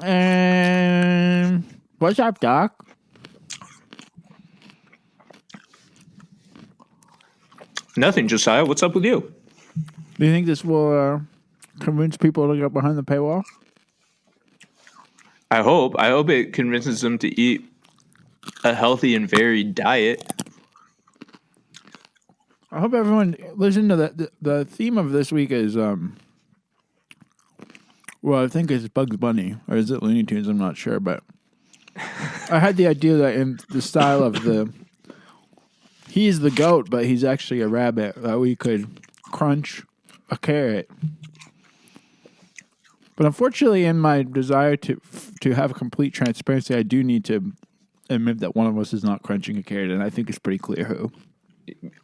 And what's up, Doc? Nothing, Josiah. What's up with you? Do you think this will convince people to get behind the paywall? I hope. I hope it convinces them to eat a healthy and varied diet. I hope everyone listen to the theme of this week is well, I think it's Bugs Bunny, or is it Looney Tunes? I'm not sure, but I had the idea that in the style of he's the goat, but he's actually a rabbit, that we could crunch a carrot. But unfortunately, in my desire to have complete transparency, I do need to admit that one of us is not crunching a carrot, and I think it's pretty clear who.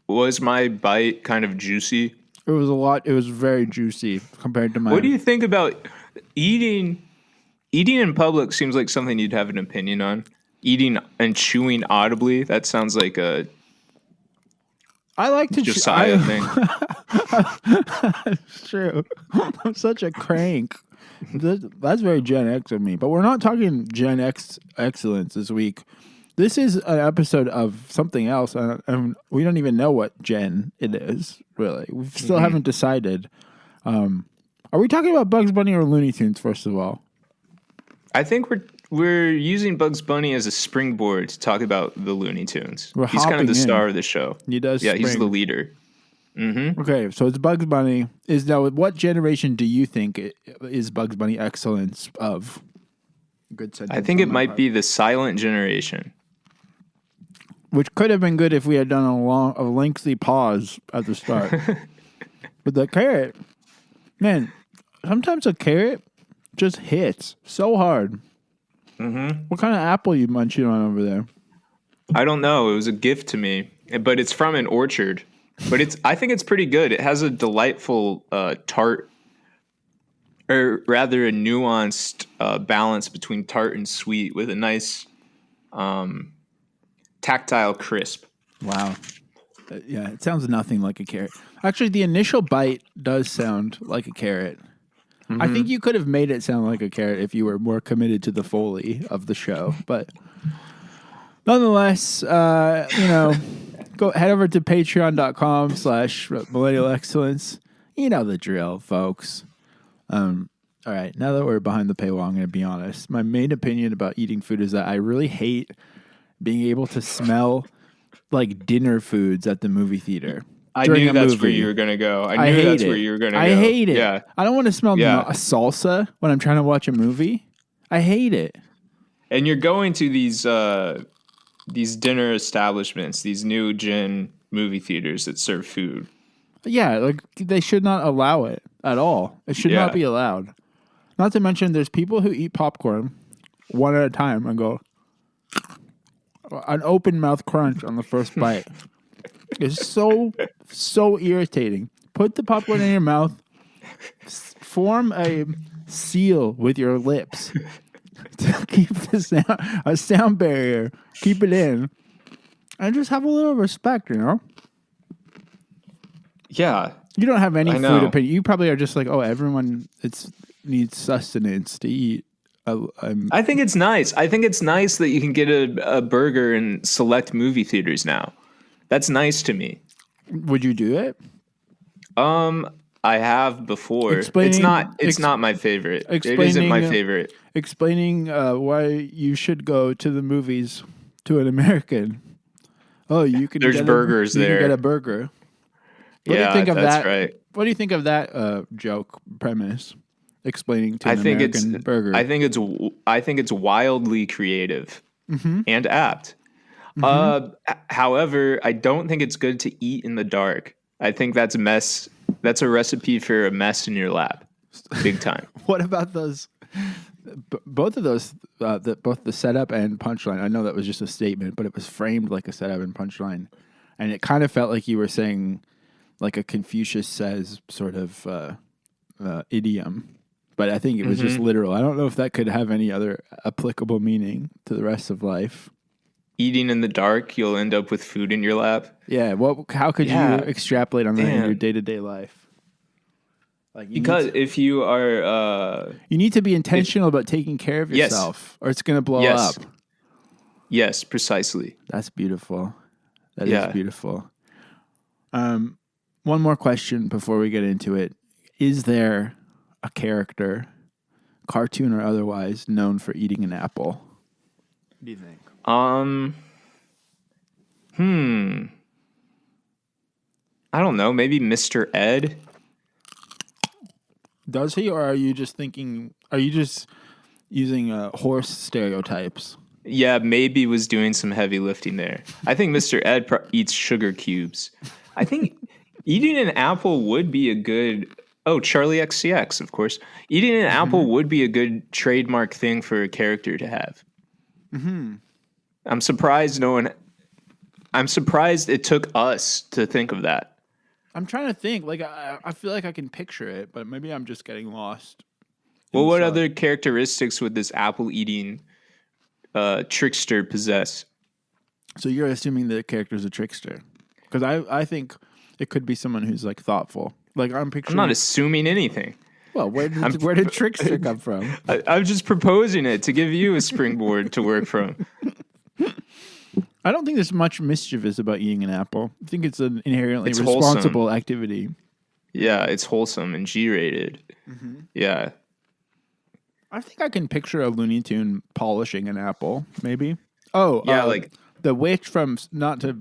Was my bite kind of juicy? It was a lot. It was very juicy compared to mine. What do you think about eating? Eating in public seems like something you'd have an opinion on. Eating and chewing audibly, that sounds like a I like to Josiah thing. It's true. I'm such a crank. That's very Gen X of me. But we're not talking Gen X excellence this week. This is an episode of something else, and we don't even know what gen it is, really. We still haven't decided. Are we talking about Bugs Bunny or Looney Tunes, first of all? I think we're using Bugs Bunny as a springboard to talk about the Looney Tunes. He's kind of the star of the show. He does. Yeah, he's the leader. Mm-hmm. Okay, so it's Bugs Bunny. What generation do you think is Bugs Bunny excellence of? Good sentence. I think it might be the silent generation. Which could have been good if we had done a lengthy pause at the start. But the carrot, man, sometimes a carrot just hits so hard. Mm-hmm. What kind of apple you munching on over there? I don't know. It was a gift to me, but it's from an orchard. But I think it's pretty good. It has a delightful tart, or rather a nuanced balance between tart and sweet with a nice tactile crisp. Wow. Yeah, it sounds nothing like a carrot. Actually, the initial bite does sound like a carrot. Mm-hmm. I think you could have made it sound like a carrot if you were more committed to the Foley of the show. But nonetheless, go head over to patreon.com/millennial excellence. You know the drill, folks. All right, now that we're behind the paywall, I'm going to be honest. My main opinion about eating food is that I really hate being able to smell like dinner foods at the movie theater. I knew that's where you were going to go. I knew that's where you were going to go. I hate it. Yeah. I don't want to smell salsa when I'm trying to watch a movie. I hate it. And you're going to these dinner establishments, these new gen movie theaters that serve food. Yeah, like they should not allow it at all. It should not be allowed. Not to mention there's people who eat popcorn one at a time and go an open mouth crunch on the first bite. It's so irritating. Put the popcorn in your mouth. Form a seal with your lips to keep a sound barrier. Keep it in, and just have a little respect. Yeah. You don't have any food opinion. You probably are just like, everyone needs sustenance to eat. I think it's nice. I think it's nice that you can get a burger in select movie theaters now. That's nice to me. Would you do it? I have before. It's not my favorite. It isn't my favorite. Explaining why you should go to the movies to an American. Oh, you can. There's burgers there. You can get a burger. What do you think of that? Right. What do you think of that joke premise? Explaining to an American burger. I think it's wildly creative and apt. However, I don't think it's good to eat in the dark. I think that's a mess. That's a recipe for a mess in your lap, big time. What about those? Both of those, both the setup and punchline. I know that was just a statement, but it was framed like a setup and punchline, and it kind of felt like you were saying, like a Confucius says sort of idiom. But I think it was just literal. I don't know if that could have any other applicable meaning to the rest of life. Eating in the dark, you'll end up with food in your lap. Yeah. How could you extrapolate on that in your day-to-day life? Like Because if you are, you need to be intentional about taking care of Yes. yourself, or it's going to blow Yes. up. yes, precisely. That's beautiful. That is Yeah. beautiful. One more question before we get into it. Is there a character, cartoon or otherwise, known for eating an apple? What do you think? I don't know. Maybe Mr. Ed. Does he, or are you just thinking? Are you just using horse stereotypes? Yeah, maybe was doing some heavy lifting there. I think Mr. Ed eats sugar cubes. I think eating an apple would be a good. Oh, Charlie XCX, of course. Eating an apple would be a good trademark thing for a character to have. I'm surprised I'm surprised it took us to think of that. I'm trying to think. Like I feel like I can picture it, but maybe I'm just getting lost. Well, what other characteristics would this apple eating trickster possess? So you're assuming the character's a trickster, because I think it could be someone who's like thoughtful. Like I'm picturing. I'm not assuming anything. Well, where did trickster come from? I'm just proposing it to give you a springboard to work from. I don't think there's much mischievous about eating an apple. I think it's an inherently It's responsible wholesome. activity. Yeah, it's wholesome and G-rated. Yeah. I think I can picture a Looney Tune polishing an apple, maybe. Oh, Yeah, like the witch from not to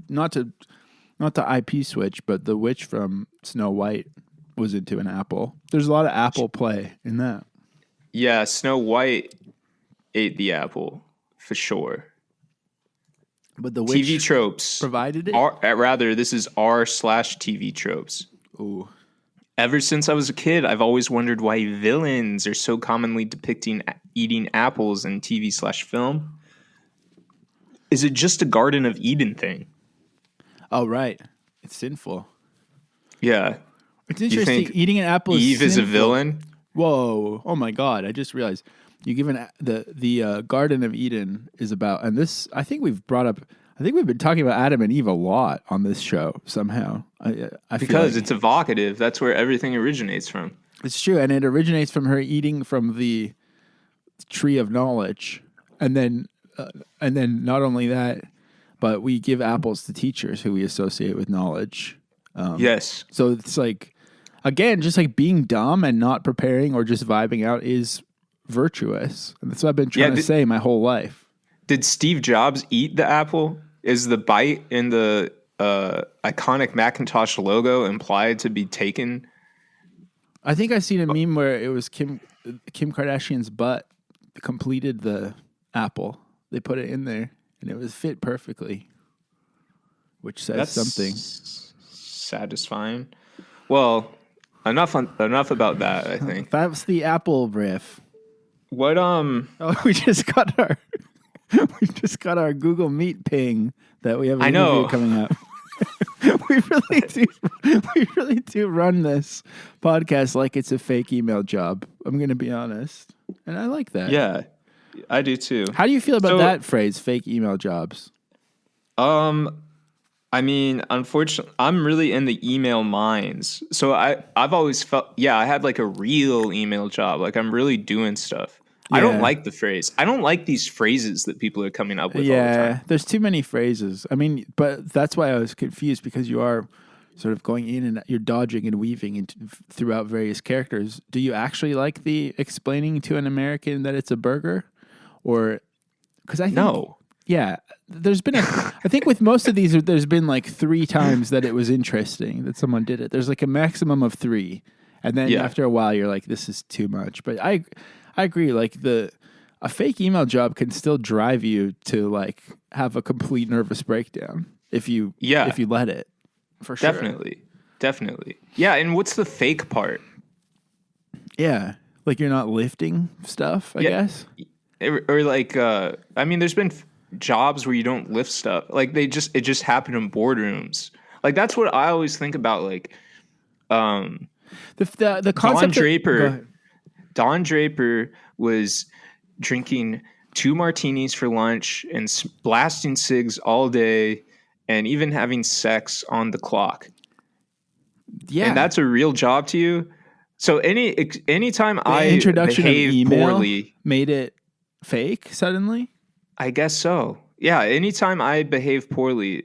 IP switch, but the witch from Snow White was into an apple. There's a lot of apple play in that. yeah, Snow White ate the apple for sure. But the witch TV tropes provided it. Rather, this is r/TV tropes. Ooh. Ever since I was a kid, I've always wondered why villains are so commonly depicting eating apples in TV/film. Is it just a Garden of Eden thing? Oh, right. It's sinful. Yeah. It's interesting. think Eating an apple Eve is is a villain? Whoa. Oh, my God. I just realized. You give the Garden of Eden is about, and this, I think we've been talking about Adam and Eve a lot on this show somehow. I feel Because like it's evocative. That's where everything originates from. it's true. And it originates from her eating from the tree of knowledge. And then not only that, but we give apples to teachers who we associate with knowledge. Yes. So it's like, again, just like being dumb and not preparing or just vibing out is virtuous. And that's what I've been trying to say my whole life. Did Steve Jobs eat the apple? Is the bite in the iconic Macintosh logo implied to be taken? I think I seen a meme where it was Kim Kardashian's butt completed the apple. They put it in there and it was fit perfectly, which says something. Satisfying. Well, enough about that, I think. That's the apple riff. What Oh, we just got our Google Meet ping that we have an interview coming up. we really do run this podcast like it's a fake email job. I'm going to be honest, and I like that. Yeah, I do too. How do you feel about that phrase, fake email jobs? I mean, unfortunately, I'm really in the email mines. So I've always felt, I had like a real email job. Like I'm really doing stuff. Yeah. I don't like the phrase. I don't like these phrases that people are coming up with all the time. Yeah, there's too many phrases. I mean, but that's why I was confused, because you are sort of going in and you're dodging and weaving throughout various characters. Do you actually like the explaining to an American that it's a burger? Or, because I think... No. Yeah, there's been I think with most of these, there's been like 3 times that it was interesting that someone did it. There's like a maximum of 3. And then after a while, you're like, this is too much. But I agree. Like a fake email job can still drive you to like have a complete nervous breakdown if you let it. For sure. Definitely. Yeah. And what's the fake part? Yeah. Like you're not lifting stuff, I guess. Or like, I mean, there's been jobs where you don't lift stuff. Like it just happened in boardrooms. Like that's what I always think about. Like, the concept Don Draper was drinking 2 martinis for lunch and blasting cigs all day, and even having sex on the clock. Yeah, and that's a real job to you. So anytime The I introduction of behave email poorly, made it fake suddenly. I guess so. Yeah, anytime I behave poorly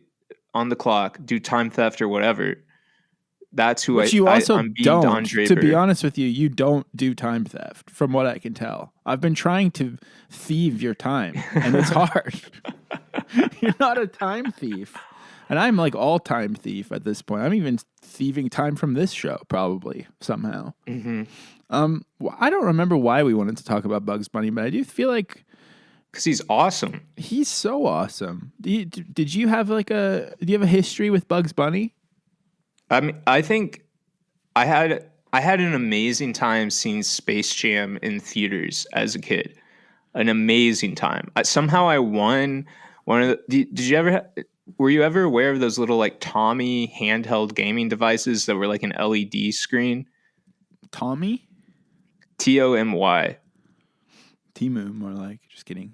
on the clock, do time theft or whatever, that's who Which you also I'm being Don don't. To be Draper. honest with you, you don't do time theft, from what I can tell. I've been trying to thieve your time, and it's hard. You're not a time thief. And I'm like all time thief at this point. I'm even thieving time from this show, probably, somehow. Mm-hmm. I don't remember why we wanted to talk about Bugs Bunny, but I do feel like Because he's awesome. he's so awesome. Did you have do you have a history with Bugs Bunny? I mean, I think I had an amazing time seeing Space Jam in theaters as a kid. An amazing time. Somehow I won one of the. Did you ever? Were you ever aware of those little like Tommy handheld gaming devices that were like an LED screen? Tommy? TOMY. Timu, more like. Just kidding.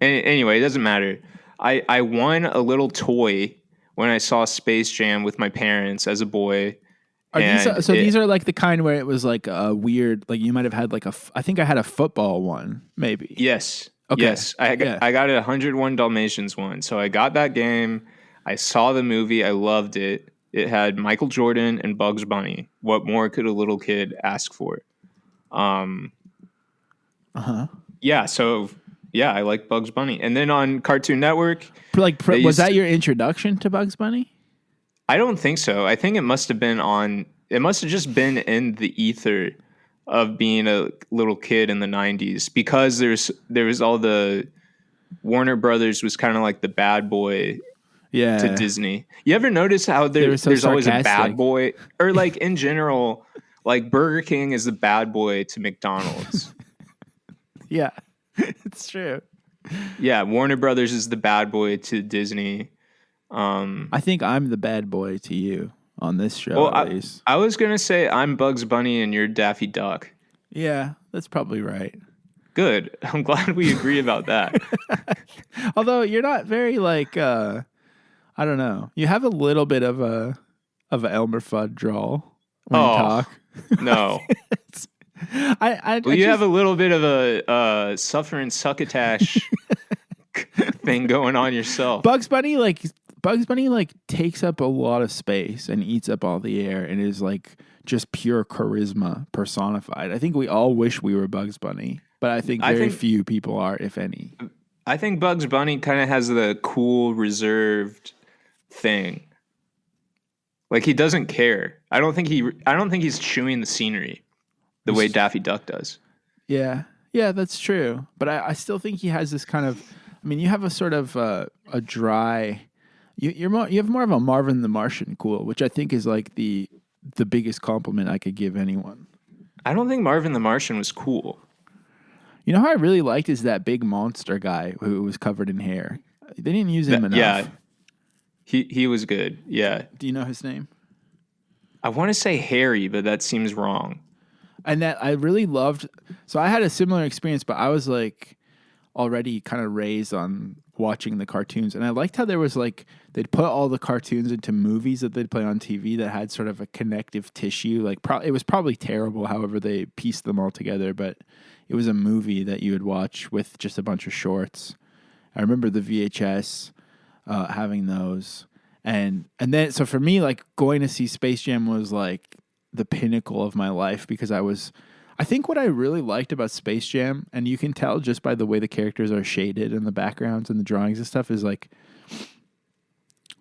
Anyway, it doesn't matter. I won a little toy when I saw Space Jam with my parents as a boy. These are like the kind where it was like a weird, like you might have had like I think I had a football one, maybe. Yes. Okay. Yes. I got a 101 Dalmatians one. So I got that game. I saw the movie. I loved it. It had Michael Jordan and Bugs Bunny. What more could a little kid ask for? Yeah. So yeah, I like Bugs Bunny. And then on Cartoon Network, Was that your introduction to Bugs Bunny? I don't think so. I think it must have been it must have just been in the ether of being a little kid in the 90s, because there was all the Warner Brothers was kind of like the bad boy to Disney. You ever notice how there's always a bad boy, or like in general, like Burger King is the bad boy to McDonald's. Yeah, it's true. Yeah, Warner Brothers is the bad boy to Disney. I think I'm the bad boy to you on this show, at least. I was going to say I'm Bugs Bunny and you're Daffy Duck. Yeah, that's probably right. Good. I'm glad we agree about that. Although you're not very like, I don't know. You have a little bit of a Elmer Fudd drawl when you talk. No. You have a little bit of a suffering succotash thing going on yourself. Bugs Bunny takes up a lot of space and eats up all the air and is like just pure charisma personified. I think we all wish we were Bugs Bunny, but I think very few people are, if any. I think Bugs Bunny kind of has the cool, reserved thing. Like he doesn't care. I don't think he's chewing the scenery the way Daffy Duck does. Yeah, that's true. But I still think he has this kind of. I mean, you have a sort of a dry. You have more of a Marvin the Martian cool, which I think is like the biggest compliment I could give anyone. I don't think Marvin the Martian was cool. You know who I really liked is that big monster guy who was covered in hair. They didn't use him enough. Yeah, he was good. Yeah. Do you know his name? I want to say Harry, but that seems wrong. And that I really loved. So I had a similar experience, but I was like already kind of raised on watching the cartoons. And I liked how there was like, they'd put all the cartoons into movies that they'd play on TV that had sort of a connective tissue. Like it was probably terrible, however they pieced them all together, but it was a movie that you would watch with just a bunch of shorts. I remember the VHS having those. And then, so for me, like going to see Space Jam was like the pinnacle of my life, because I think what I really liked about Space Jam, and you can tell just by the way the characters are shaded and the backgrounds and the drawings and stuff, is like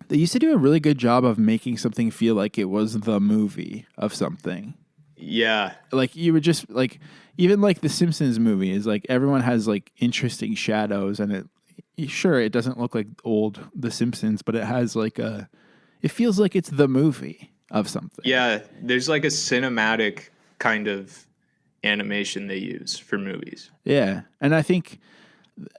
they used to do a really good job of making something feel like it was the movie of something. Yeah. Like you would just like, even like the Simpsons movie is like everyone has like interesting shadows, and it doesn't look like old The Simpsons, but it has like it feels like it's the movie of something. Yeah. There's like a cinematic kind of animation they use for movies. Yeah. And I think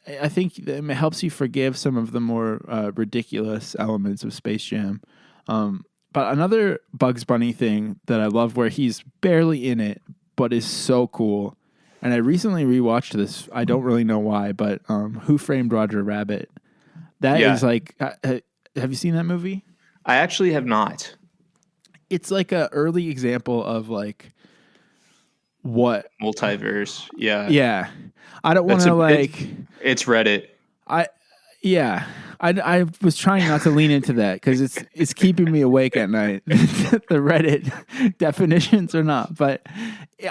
it helps you forgive some of the more ridiculous elements of Space Jam. But another Bugs Bunny thing that I love, where he's barely in it, but is so cool. And I recently rewatched this. I don't really know why, but Who Framed Roger Rabbit? That is like, have you seen that movie? I actually have not. It's like an early example of like what multiverse. Yeah. Yeah, I don't want to like. It's Reddit. Yeah, I was trying not to lean into that because it's keeping me awake at night. The Reddit definitions or not, but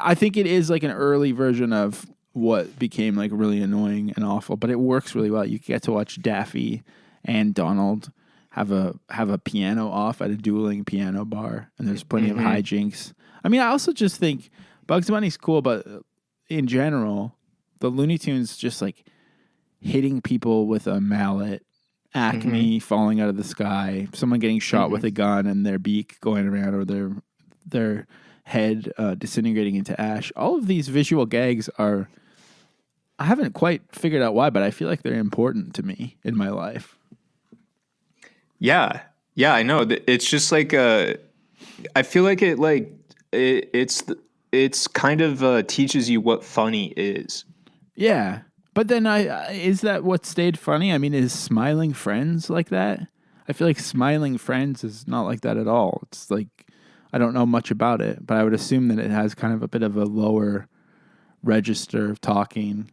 I think it is like an early version of what became like really annoying and awful. But it works really well. You get to watch Daffy and Donald have a piano off at a dueling piano bar, and there's plenty of hijinks. I mean, I also just think Bugs Bunny's cool, but in general, the Looney Tunes just like hitting people with a mallet, Acme falling out of the sky, someone getting shot with a gun and their beak going around, or their head disintegrating into ash. All of these visual gags are, I haven't quite figured out why, but I feel like they're important to me in my life. Yeah, I know. It's just like I feel like it's kind of teaches you what funny is. Yeah, but then is that what stayed funny? I mean, is Smiling Friends like that? I feel like Smiling Friends is not like that at all. It's like, I don't know much about it, but I would assume that it has kind of a bit of a lower register of talking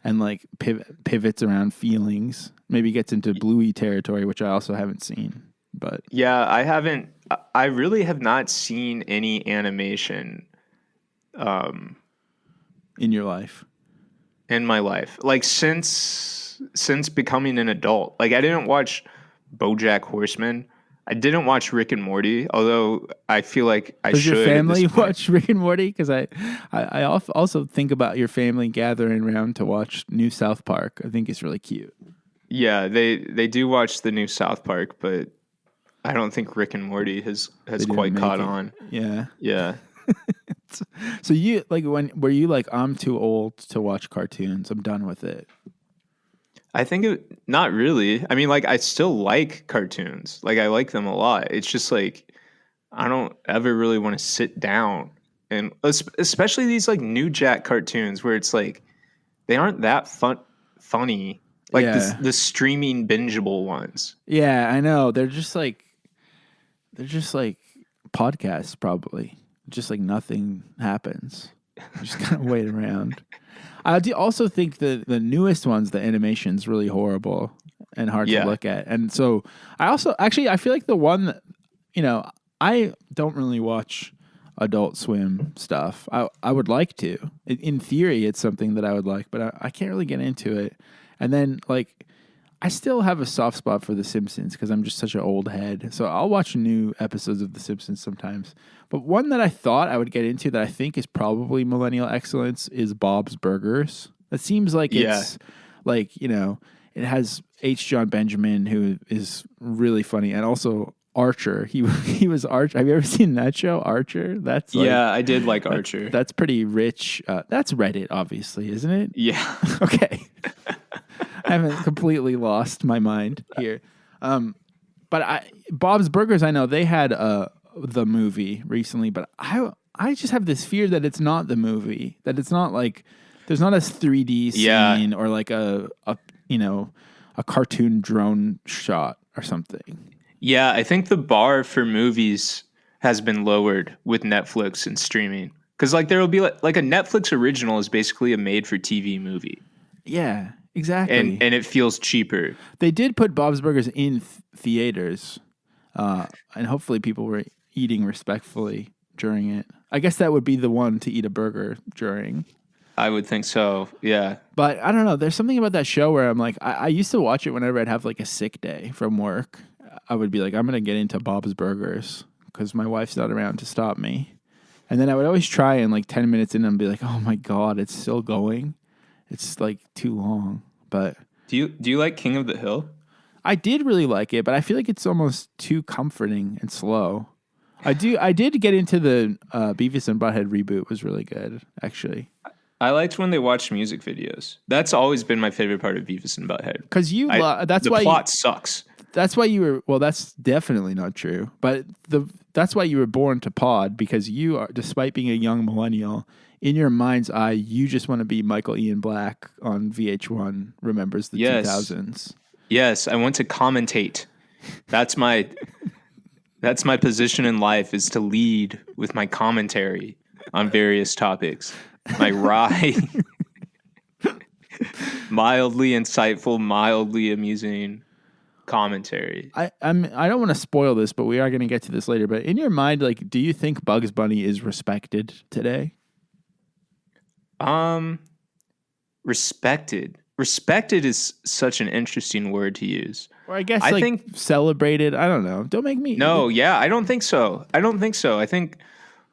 and like pivots around feelings. Maybe gets into Bluey territory, which I also haven't seen. But yeah, I haven't. I really have not seen any animation in your life. In my life, like since becoming an adult. Like I didn't watch BoJack Horseman. I didn't watch Rick and Morty, although I feel like I should. Does your family watch Rick and Morty? Because I also think about your family gathering around to watch new South Park. I think it's really cute. Yeah, they do watch the new South Park, but I don't think Rick and Morty has quite caught on. Yeah. Yeah. So you like were you like, I'm too old to watch cartoons, I'm done with it? I think not really. I mean, like I still like cartoons. Like I like them a lot. It's just like I don't ever really want to sit down, and especially these like new Jack cartoons where it's like they aren't that funny. Like the streaming bingeable ones. Yeah, I know. They're just like podcasts probably. Just like nothing happens. You just kind of wait around. I do also think the newest ones, the animation's really horrible and hard to look at. And so I feel like the one that, I don't really watch Adult Swim stuff. I would like to. In theory, it's something that I would like, but I can't really get into it. And then like I still have a soft spot for The Simpsons because I'm just such an old head. So I'll watch new episodes of The Simpsons sometimes. But one that I thought I would get into that I think is probably millennial excellence is Bob's Burgers. It seems like it's like, it has H. John Benjamin, who is really funny, and also Archer. He was Archer. Have you ever seen that show, Archer? That's like, I did like Archer. That's pretty rich. That's Reddit, obviously, isn't it? Yeah. Okay. I haven't completely lost my mind here. But Bob's Burgers, I know they had the movie recently, but I just have this fear that it's not the movie, that it's not like there's not a 3D scene or like a cartoon drone shot or something. Yeah, I think the bar for movies has been lowered with Netflix and streaming. Because like there will be like a Netflix original is basically a made-for-TV movie. Yeah, exactly. And it feels cheaper. They did put Bob's Burgers in theaters, and hopefully people were eating respectfully during it. I guess that would be the one to eat a burger during. I would think so, yeah. But I don't know. There's something about that show where I'm like, I used to watch it whenever I'd have like a sick day from work. I would be like, I'm going to get into Bob's Burgers because my wife's not around to stop me. And then I would always try and like 10 minutes in and be like, oh my God, it's still going. It's like too long. But do you like King of the Hill? I did really like it, but I feel like it's almost too comforting and slow. I did get into the Beavis and Butthead reboot. It was really good, actually. I liked when they watched music videos. That's always been my favorite part of Beavis and Butthead. Because the plot sucks. That's why you were. Well, that's definitely not true. But that's why you were born to pod, because you are, despite being a young millennial, in your mind's eye, you just want to be Michael Ian Black on VH1. Remembers the 2000s. Yes, I want to commentate. That's my position in life, is to lead with my commentary. on various topics. My wry, mildly insightful, mildly amusing commentary. I don't want to spoil this, but we are going to get to this later. But in your mind, like, do you think Bugs Bunny is respected today? Respected. Respected is such an interesting word to use. Or I guess I think celebrated. I don't know. Don't make me. No, yeah, I don't think so. I think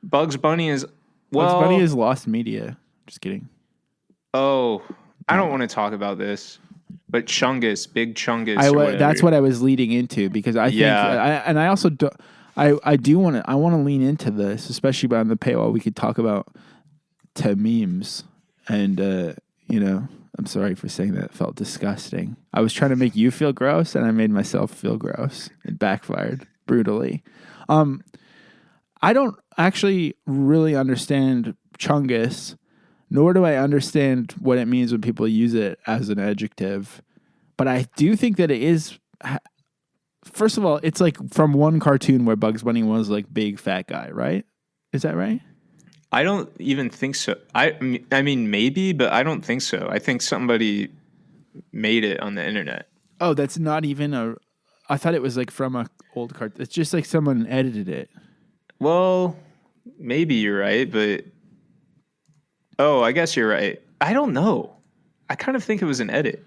Bugs Bunny is Bugs Bunny is lost media. Just kidding. Oh, I don't want to talk about this. But Chungus, big Chungus. That's what I was leading into because I think, I also do. I do want to. I want to lean into this, especially on the paywall. We could talk about memes, and I'm sorry for saying that. It felt disgusting. I was trying to make you feel gross, and I made myself feel gross. It backfired brutally. I don't actually really understand Chungus. Nor do I understand what it means when people use it as an adjective. But I do think that it is... First of all, it's like from one cartoon where Bugs Bunny was like big fat guy, right? Is that right? I don't even think so. I mean, maybe, but I don't think so. I think somebody made it on the internet. Oh, that's not even a... I thought it was like from a old cartoon. It's just like someone edited it. Well, maybe you're right, but... Oh, I guess you're right. I don't know. I kind of think it was an edit.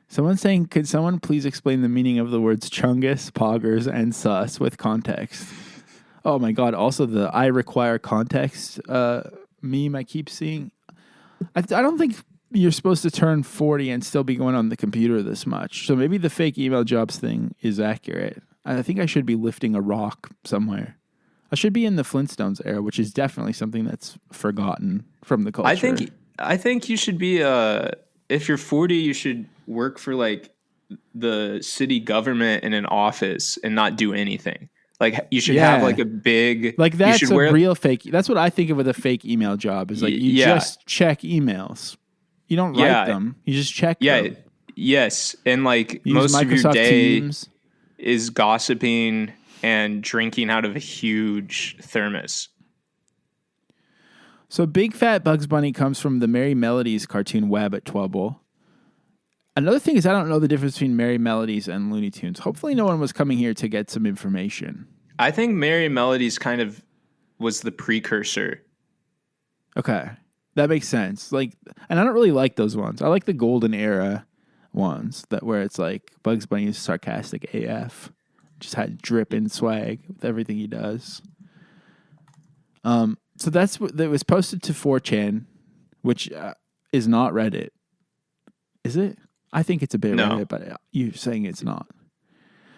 Someone's saying, could someone please explain the meaning of the words chungus, poggers, and sus with context? Oh my God. Also the I require context meme I keep seeing. I don't think you're supposed to turn 40 and still be going on the computer this much. So maybe the fake email jobs thing is accurate. I think I should be lifting a rock somewhere. I should be in the Flintstones era, which is definitely something that's forgotten from the culture. I think you should be if you're 40, you should work for like the city government in an office and not do anything. Like you should have like a big like that's a real fake. That's what I think of with a fake email job. Is like you just check emails. You don't write them. You just check them. Yes, and like most Microsoft of your day Teams. Is gossiping and drinking out of a huge thermos. So Big Fat Bugs Bunny comes from the Merry Melodies cartoon Wabbit Twubble. Another thing is I don't know the difference between Merry Melodies and Looney Tunes. Hopefully no one was coming here to get some information. I think Merry Melodies kind of was the precursor. Okay. That makes sense. Like, and I don't really like those ones. I like the golden era ones where it's like Bugs Bunny is sarcastic AF. Just had dripping swag with everything he does. So that was posted to 4chan, which is not Reddit. Is it? I think it's a bit Reddit, but you're saying it's not.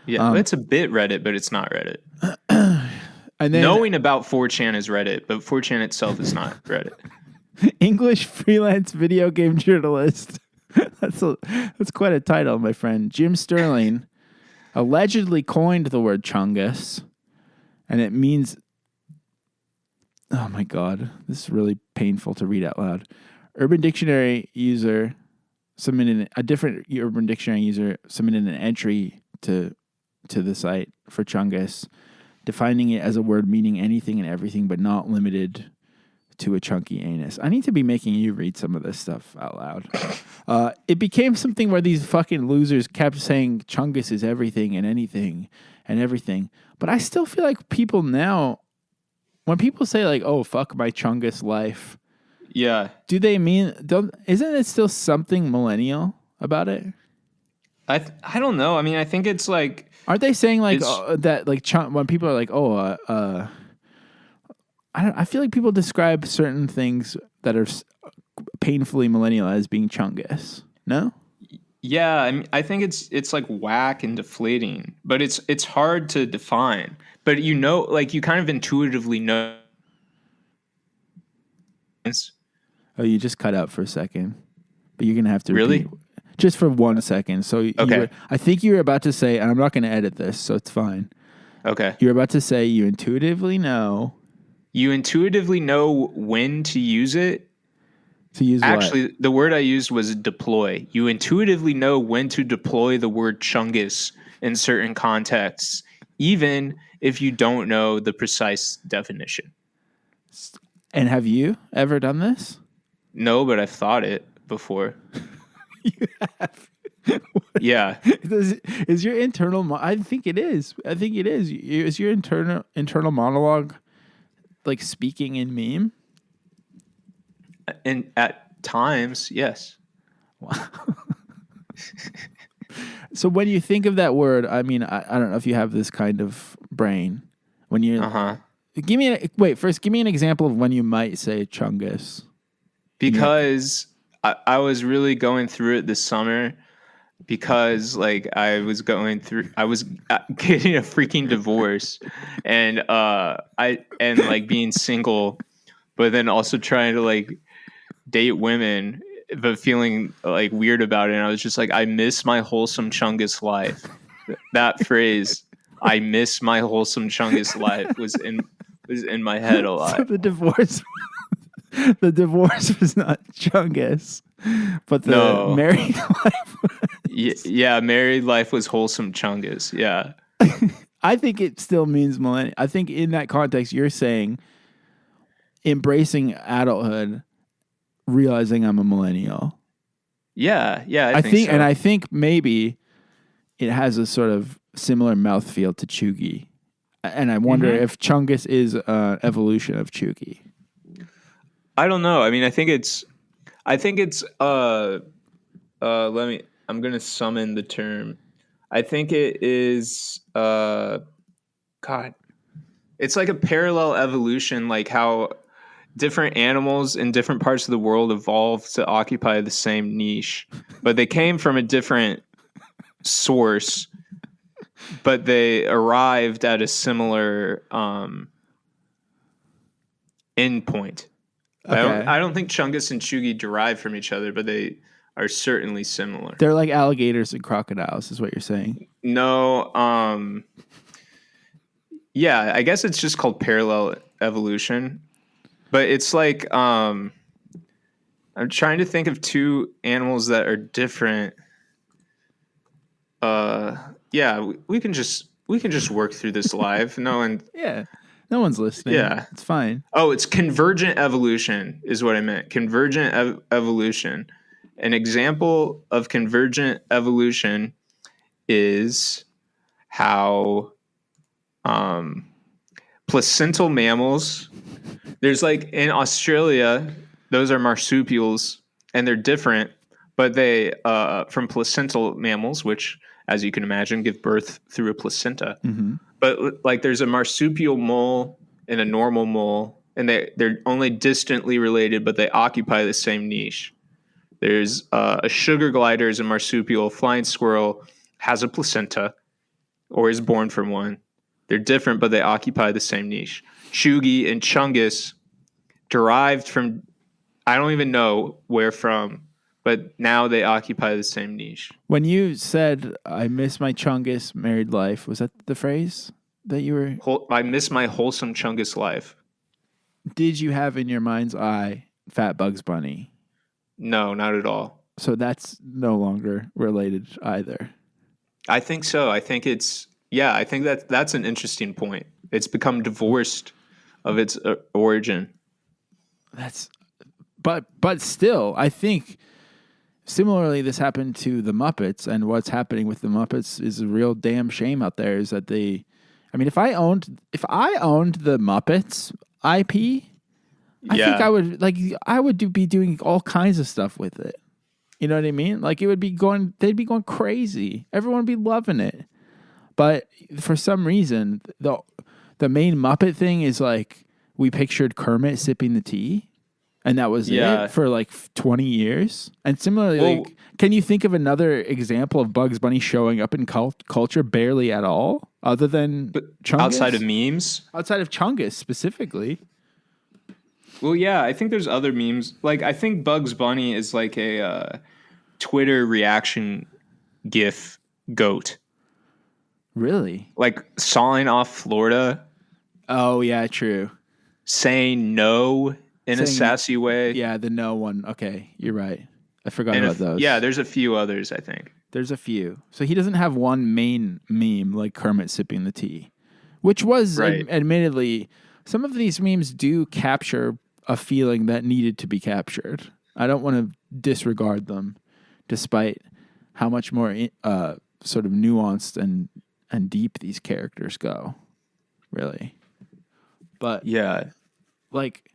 Yeah, it's a bit Reddit, but it's not Reddit. And then, knowing about 4chan is Reddit, but 4chan itself is not Reddit. English freelance video game journalist. That's quite a title, my friend. Jim Sterling allegedly coined the word chungus, and it means... Oh my God, this is really painful to read out loud. Urban Dictionary user submitted a different Urban Dictionary user submitted an entry to the site for chungus, defining it as a word meaning anything and everything, but not limited to a chunky anus. I need to be making you read some of this stuff out loud. It became something where these fucking losers kept saying chungus is everything and anything and everything. But I still feel like people now, when people say like, "Oh, fuck my chungus life," yeah, do they mean? Isn't it still something millennial about it? I don't know. I mean, I think it's like, aren't they saying like that? Like when people are like, "Oh, I feel like people describe certain things that are painfully millennial as being chungus. No? Yeah, I mean, I think it's like whack and deflating, but it's hard to define. But you know, like you kind of intuitively know. Oh, you just cut out for a second, but you're gonna have to really repeat just for 1 second. So okay, I think you were about to say, and I'm not going to edit this, so it's fine. Okay, you're about to say you intuitively know. You intuitively know when to use it. To use actually, what? The word I used was deploy. You intuitively know when to deploy the word chungus in certain contexts, even if you don't know the precise definition. And have you ever done this? No, but I've thought it before. You have. Yeah. Is your internal? I think it is. I think it is. Is your internal monologue like speaking in meme? And at times, yes. So when you think of that word, I mean, I don't know if you have this kind of brain. When you give me first give me an example of when you might say chungus. Because I was really going through it this summer because like I was getting a freaking divorce and like being single, but then also trying to like date women, but feeling like weird about it. And I was just like, I miss my wholesome chungus life. That phrase, I miss my wholesome chungus life, was in my head a lot. So the divorce was not chungus, but the married life was. Yeah, married life was wholesome chungus. Yeah. I think it still means millennial. I think in that context, you're saying embracing adulthood, realizing I'm a millennial. Yeah, I think so. And I think maybe it has a sort of similar mouthfeel to chuggy. And I wonder if chungus is an evolution of chuggy. I don't know. I mean, I think it's I'm going to summon the term. I think it is it's like a parallel evolution, like how different animals in different parts of the world evolved to occupy the same niche, but they came from a different source, but they arrived at a similar end point. Okay. I don't think chungus and chuggy derive from each other, but they are certainly similar. They're like alligators and crocodiles, is what you're saying. No, yeah, I guess it's just called parallel evolution. But it's like I'm trying to think of two animals that are different. Yeah, we can just work through this live. No one's listening. Yeah, it's fine. Oh, it's convergent evolution is what I meant. Convergent evolution. An example of convergent evolution is how placental mammals. There's like in Australia, those are marsupials, and they're different, but they from placental mammals, which, as you can imagine, give birth through a placenta. Mm-hmm. But like, there's a marsupial mole and a normal mole, and they're only distantly related, but they occupy the same niche. There's a sugar glider is a marsupial. A flying squirrel has a placenta, or is born from one. They're different, but they occupy the same niche. Chuggy and chungus derived from, I don't even know where from, but now they occupy the same niche. When you said, I miss my chungus married life, was that the phrase that you were? I miss my wholesome chungus life. Did you have in your mind's eye Fat Bugs Bunny? No, not at all. So that's no longer related either. I think so. I think I think that's an interesting point. It's become divorced of its origin. But still, I think similarly this happened to the Muppets, and what's happening with the Muppets is a real damn shame out there. Is that if I owned the Muppets IP, I would be doing all kinds of stuff with it. You know what I mean? Like they'd be going crazy. Everyone would be loving it. But for some reason, the main Muppet thing is like we pictured Kermit sipping the tea, and that was it for like 20 years. And similarly, can you think of another example of Bugs Bunny showing up in culture barely at all, other than Chungus? Outside of memes? Outside of Chungus specifically. Well, yeah, I think there's other memes. Like, I think Bugs Bunny is like a Twitter reaction GIF goat. Really? Like sawing off Florida. Oh, yeah, true. Saying no in a sassy way. Yeah, the no one. Okay, you're right. I forgot about those. Yeah, there's a few others, I think. There's a few. So he doesn't have one main meme like Kermit sipping the tea, which was admittedly, some of these memes do capture a feeling that needed to be captured. I don't want to disregard them, despite how much more sort of nuanced and deep these characters go, really. But yeah, like,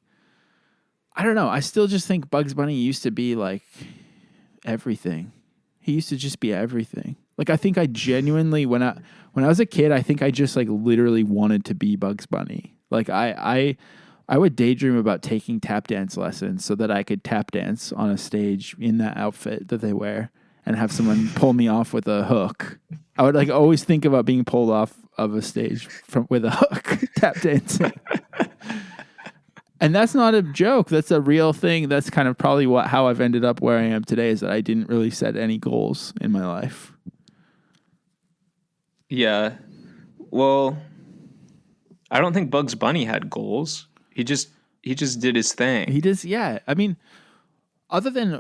I don't know. I still just think Bugs Bunny used to be like everything. He used to just be everything. Like, I think I genuinely, when I was a kid, I think I just like literally wanted to be Bugs Bunny. Like I would daydream about taking tap dance lessons so that I could tap dance on a stage in that outfit that they wear and have someone pull me off with a hook. I would like always think about being pulled off of a stage with a hook, tap dancing. And that's not a joke. That's a real thing. That's kind of probably how I've ended up where I am today, is that I didn't really set any goals in my life. Yeah. Well, I don't think Bugs Bunny had goals. He just did his thing. He does, yeah. I mean, other than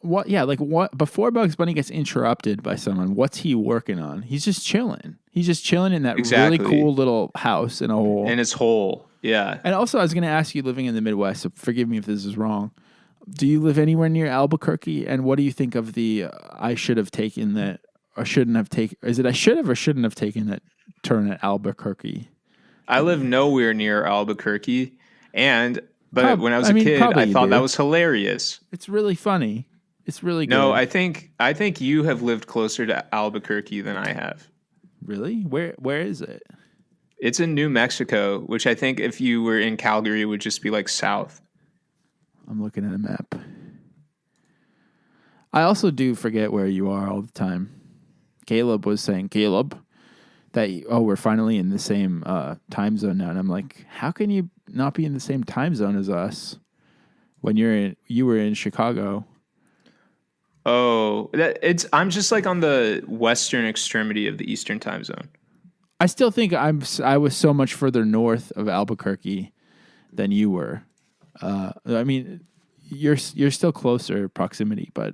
what, yeah, like what before Bugs Bunny gets interrupted by someone, what's he working on? He's just chilling. He's just chilling in that really cool little house in a hole. In his hole, yeah. And also, I was going to ask you, living in the Midwest, so forgive me if this is wrong. Do you live anywhere near Albuquerque? And what do you think of the I should have taken that, or shouldn't have taken? Is it I should have or shouldn't have taken that turn at Albuquerque? I live nowhere near Albuquerque, but when I was a kid, I thought that was hilarious. It's really funny. It's really good. No, I think you have lived closer to Albuquerque than I have. Really? Where is it? It's in New Mexico, which I think if you were in Calgary would just be like south. I'm looking at a map. I also do forget where you are all the time. Caleb was saying, that we're finally in the same time zone now, and I'm like, how can you not be in the same time zone as us when you were in Chicago? Oh, I'm just like on the western extremity of the Eastern time zone. I still think I was so much further north of Albuquerque than you were. I mean, you're still closer proximity, but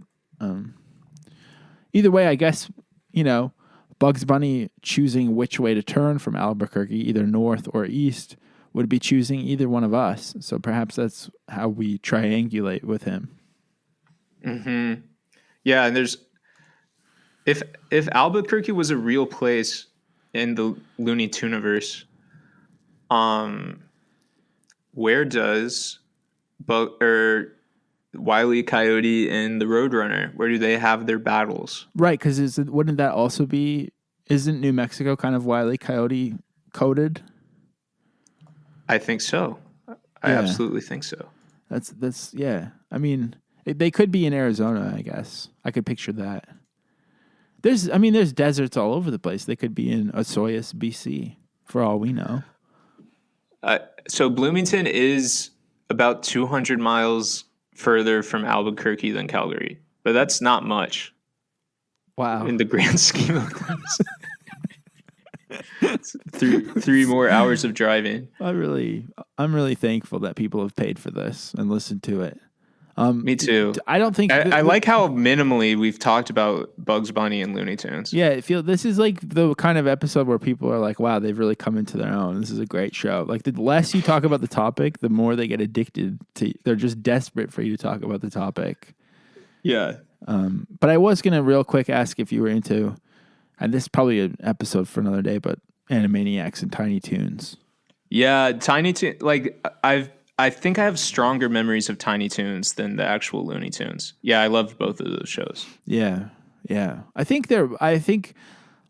either way, I guess, Bugs Bunny choosing which way to turn from Albuquerque, either north or east, would be choosing either one of us. So perhaps that's how we triangulate with him. Mm-hmm. Yeah, and if Albuquerque was a real place in the Looney Tuneverse, where does Wile E. Coyote and the Roadrunner, where do they have their battles? Right, because wouldn't that also be? Isn't New Mexico kind of Wile E. Coyote coded? I think so. I absolutely think so. That's yeah. I mean, they could be in Arizona, I guess. I could picture that. There's deserts all over the place. They could be in Osoyoos, BC, for all we know. So Bloomington is about 200 miles further from Albuquerque than Calgary, but that's not much. Wow. In the grand scheme of things. three more hours of driving. I'm really thankful that people have paid for this and listened to it. Me too. I don't think I like how minimally we've talked about Bugs Bunny and Looney Tunes. Yeah, this is like the kind of episode where people are like, wow, they've really come into their own. This is a great show. Like, the less you talk about the topic, the more they get addicted to. They're just desperate for you to talk about the topic. Yeah. But I was gonna real quick ask if you were into, and this is probably an episode for another day, but Animaniacs and Tiny Toons. Yeah, Tiny Toons. Like, I think I have stronger memories of Tiny Toons than the actual Looney Tunes. Yeah, I loved both of those shows. Yeah. I think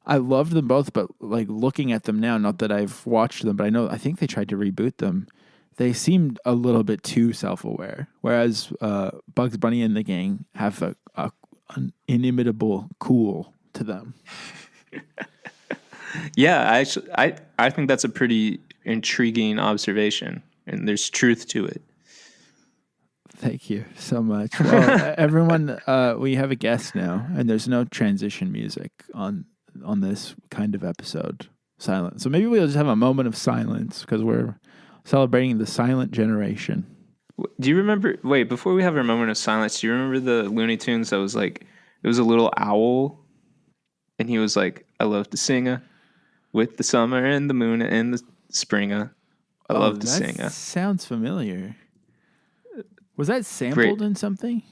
I loved them both, but like looking at them now, not that I've watched them, but I think they tried to reboot them. They seemed a little bit too self-aware, whereas Bugs Bunny and the gang have an inimitable cool to them. Yeah, I think that's a pretty intriguing observation, and there's truth to it. Thank you so much. Well, everyone, we have a guest now, and there's no transition music on this kind of episode. Silent. So maybe we'll just have a moment of silence because we're celebrating the silent generation. Do you remember? Wait, before we have our moment of silence, do you remember the Looney Tunes that was like, it was a little owl, and he was like, "I love to sing with the summer and the moon and the spring. I love to sing." Sounds familiar. Was that sampled in something?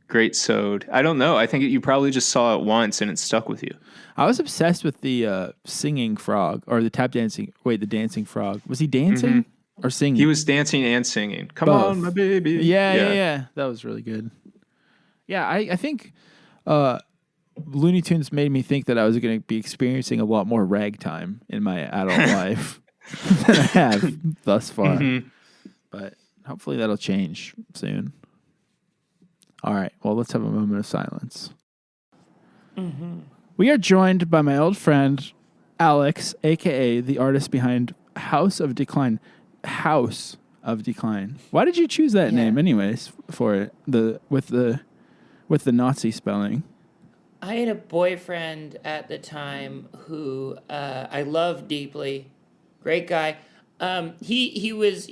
Great sewed. I don't know. I think you probably just saw it once and it stuck with you. I was obsessed with the singing frog or the tap dancing. Wait, the dancing frog. Was he dancing or singing? He was dancing and singing. Come Both. on, my baby. Yeah. That was really good. Yeah, I think Looney Tunes made me think that I was going to be experiencing a lot more ragtime in my adult life than I have thus far. But hopefully that'll change soon. All right, well, let's have a moment of silence. We are joined by my old friend, Alex, a.k.a. the artist behind House of Decline. House of Decline. Why did you choose that name anyways for it, with the Nazi spelling? I had a boyfriend at the time who I loved deeply. Great guy. He was,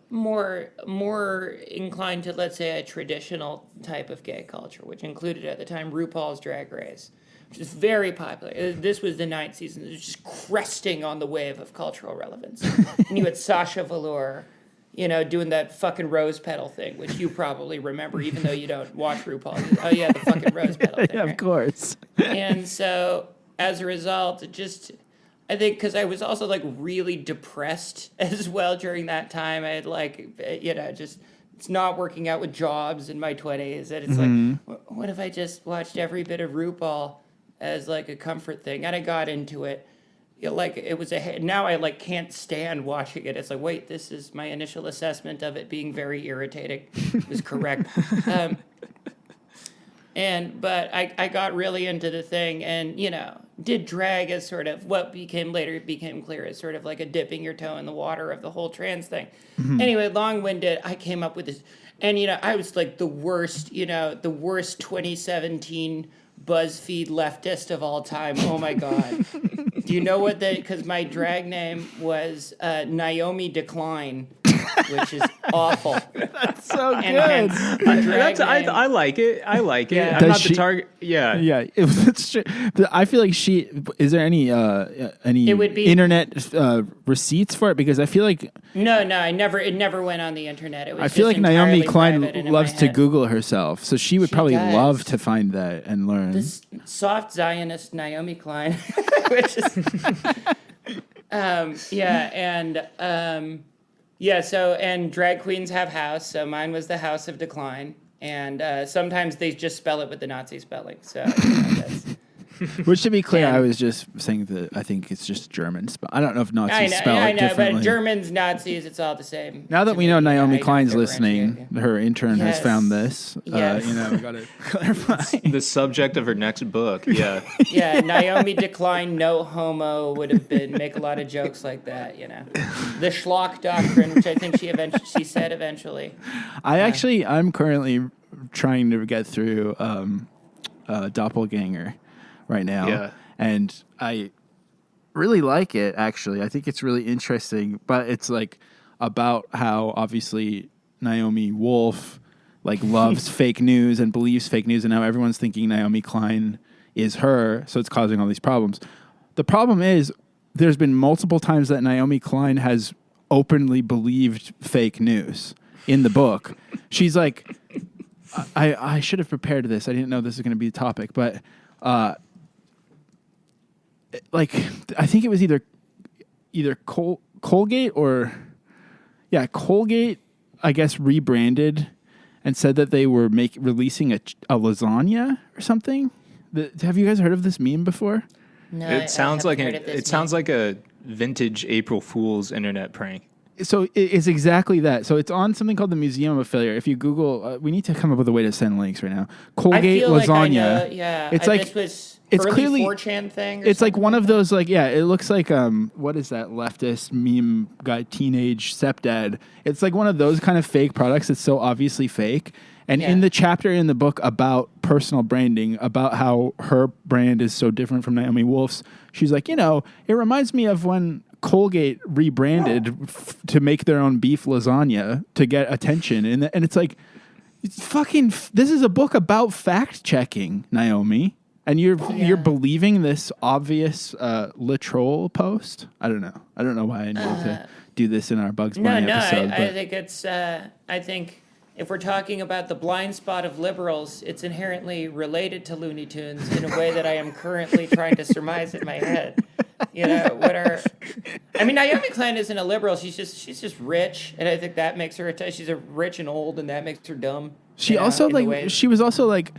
more inclined to, let's say, a traditional type of gay culture, which included at the time RuPaul's Drag Race, which is very popular. This was the 9th season. It was just cresting on the wave of cultural relevance. And you had Sasha Velour, doing that fucking rose petal thing, which you probably remember, even though you don't watch RuPaul. Oh, yeah, the fucking rose petal thing. Yeah, right? Of course. And so, as a result, I think because I was also really depressed as well during that time. I had just it's not working out with jobs in my 20s. And it's what if I just watched every bit of RuPaul as a comfort thing? And I got into it. It was now I can't stand watching it. It's wait, this is my initial assessment of it being very irritating. It was correct. But I got really into the thing and, did drag as sort of what became clear as sort of a dipping your toe in the water of the whole trans thing. Anyway, long-winded, I came up with this. And, I was the worst 2017 BuzzFeed leftist of all time. Oh, my God. Do you know because my drag name was Naomi Decline, which is awful. That's so good. I like it. Yeah. I'm not the target. Yeah. Yeah. I feel like is there any It would be, internet receipts for it? Because I feel like No, it never went on the internet. It was I feel like entirely Naomi Klein private and in loves my to head. Google herself, so she would probably does. love to find that and learn. This soft Zionist Naomi Klein, which is so and drag queens have house, so mine was the House of Decline, and sometimes they just spell it with the Nazi spelling. So that's, Which, to be clear, And- I was just saying that I think it's just German. I don't know if Nazis I spell know, it differently. but Germans, Nazis, it's all the same. Now that to we know me. Naomi I don't Klein's differentiate. listening, her intern has Yes. found this. Yes. We got to clarify. The subject of her next book. Yeah. Yeah, Naomi Decline, no homo would have make a lot of jokes like that, The Schlock Doctrine, which I think she said eventually. I'm currently trying to get through Doppelganger right now. Yeah. And I really like it, actually. I think it's really interesting, but it's about how obviously Naomi Wolf loves fake news and believes fake news, and now everyone's thinking Naomi Klein is her, so it's causing all these problems. The problem is there's been multiple times that Naomi Klein has openly believed fake news in the book. She's like, I should have prepared this. I didn't know this was going to be a topic, but I think it was either Colgate or Colgate, I guess, rebranded and said that they were releasing a lasagna or something. Have you guys heard of this meme before? No, It sounds like a vintage April Fool's internet prank. So it's exactly that. So it's on something called the Museum of Failure. If you Google, we need to come up with a way to send links right now. Colgate I feel lasagna. Like I know, yeah, It's this was it's early clearly 4chan thing. It's like something one of that. those it looks like what is that leftist meme guy, teenage stepdad. It's like one of those kind of fake products that's so obviously fake. And in the chapter in the book about personal branding, about how her brand is so different from Naomi Wolf's, she's like, it reminds me of when Colgate rebranded to make their own beef lasagna to get attention. And it's like, this is a book about fact checking, Naomi. And you're believing this obvious Latroll post? I don't know. I don't know why I needed to do this in our Bugs Bunny episode. I think it's. I think if we're talking about the blind spot of liberals, it's inherently related to Looney Tunes in a way that I am currently trying to surmise in my head. Naomi Klein isn't a liberal. She's just rich, and I think that makes her. She's a rich and old, and that makes her dumb. She also she was also like,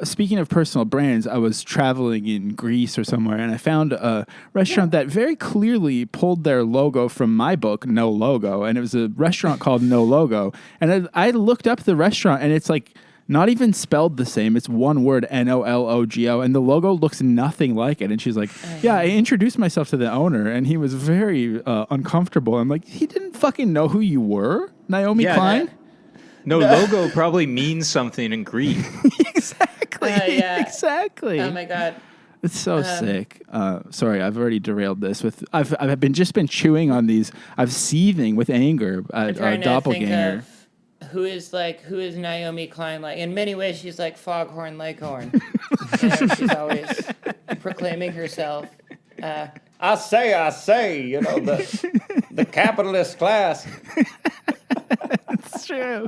speaking of personal brands, I was traveling in Greece or somewhere, and I found a restaurant that very clearly pulled their logo from my book, No Logo, and it was a restaurant called No Logo. And I looked up the restaurant, and it's like not even spelled the same. It's one word, NOLOGO, and the logo looks nothing like it. And she's like, yeah, I introduced myself to the owner, and he was very uncomfortable. I'm like, he didn't fucking know who you were, Naomi Klein? No, logo probably means something in Greek. Exactly. Exactly. Oh my God. It's so sick. Sorry, I've already derailed this. I've been chewing on these. I'm seething with anger at our doppelganger. Who is Naomi Klein like? In many ways, she's like Foghorn Leghorn. She's always proclaiming herself. I say, the capitalist class. It's true.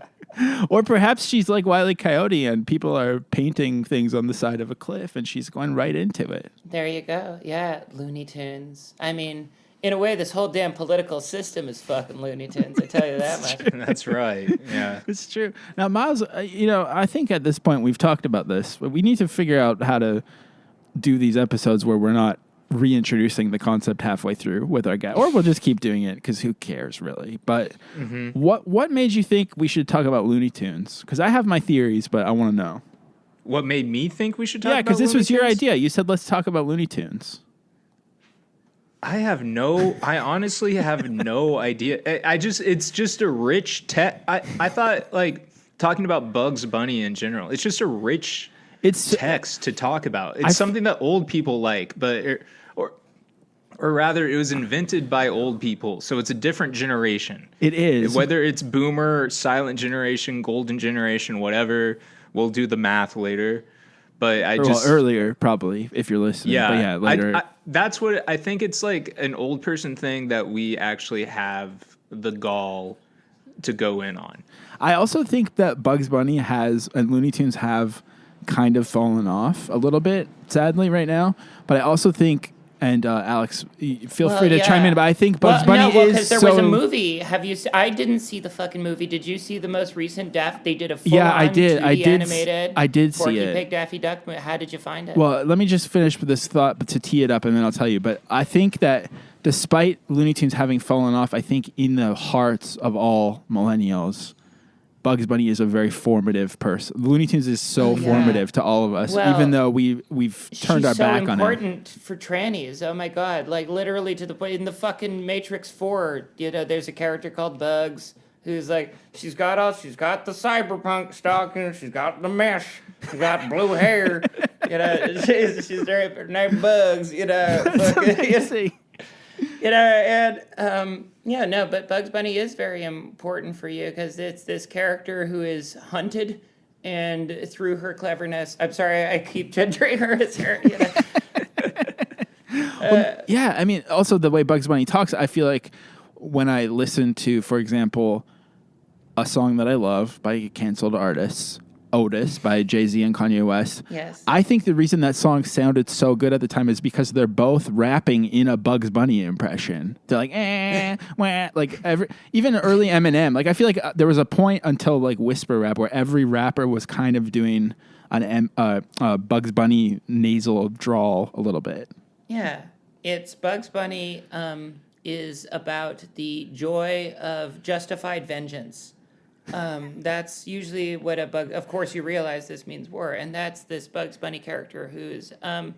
Or perhaps she's like Wile E. Coyote and people are painting things on the side of a cliff and she's going right into it. There you go. Yeah, Looney Tunes. I mean, in a way, this whole damn political system is fucking Looney Tunes. I tell you that much. That's right. Yeah, it's true. Now, Miles, I think at this point we've talked about this, but we need to figure out how to do these episodes where we're not reintroducing the concept halfway through with our guy, or we'll just keep doing it because who cares really. But what made you think we should talk about Looney Tunes? Because I have my theories, but I want to know. What made me think we should talk about Looney Tunes? Yeah, because this was your idea. You said, let's talk about Looney Tunes. I honestly have no idea. It's just a rich I thought like talking about Bugs Bunny in general, it's just a rich text to talk about. It's something that old people like, but or rather it was invented by old people. So it's a different generation. It is. Whether it's boomer, silent generation, golden generation, whatever, we'll do the math later. But earlier probably if you're listening. Yeah, but yeah, later. That's what I think. It's like an old person thing that we actually have the gall to go in on. I also think that Bugs Bunny and Looney Tunes have kind of fallen off a little bit, sadly, right now. But I also think, and Alex, feel free to chime in. But I think Bugs Bunny is because there was a movie. Have you? I didn't see the fucking movie. Did you see the most recent They did a full I did. animated. I did see Porky it. Pig Daffy Duck. How did you find it? Well, let me just finish with this thought to tee it up, and then I'll tell you. But I think that despite Looney Tunes having fallen off, I think in the hearts of all millennials, Bugs Bunny is a very formative person. Looney Tunes is so formative to all of us, even though we've turned our back on it. She's so important for trannies. Oh my God! Like literally to the point in the fucking Matrix 4. There's a character called Bugs who's like she's got the cyberpunk stockings, she's got the mesh, she's got blue hair. She's very named Bugs. But Bugs Bunny is very important for you because it's this character who is hunted, and through her cleverness, I'm sorry, I keep gendering her as her. Also the way Bugs Bunny talks, I feel like when I listen to, for example, a song that I love by canceled artists, Otis by Jay-Z and Kanye West. Yes. I think the reason that song sounded so good at the time is because they're both rapping in a Bugs Bunny impression. They're like, wah, like even early Eminem. Like I feel like there was a point until like whisper rap where every rapper was kind of doing an Bugs Bunny nasal drawl a little bit. Yeah, it's Bugs Bunny is about the joy of justified vengeance. That's usually what of course you realize this means war, and that's this Bugs Bunny character who's, the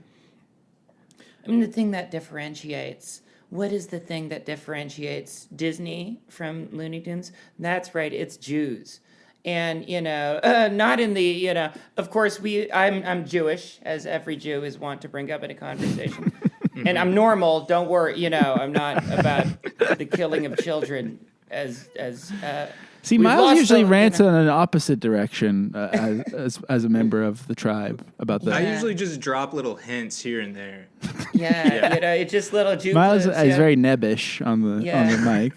thing that differentiates, what is the thing that differentiates Disney from Looney Tunes? That's right, it's Jews. And, not in the, of course I'm Jewish, as every Jew is wont to bring up in a conversation. And I'm normal, don't worry, I'm not about the killing of children as See, We've Miles lost usually the, rants in an opposite direction as a member of the tribe about that. I usually just drop little hints here and there. Yeah, it's just little juke Miles clips, is very nebbish on the mic.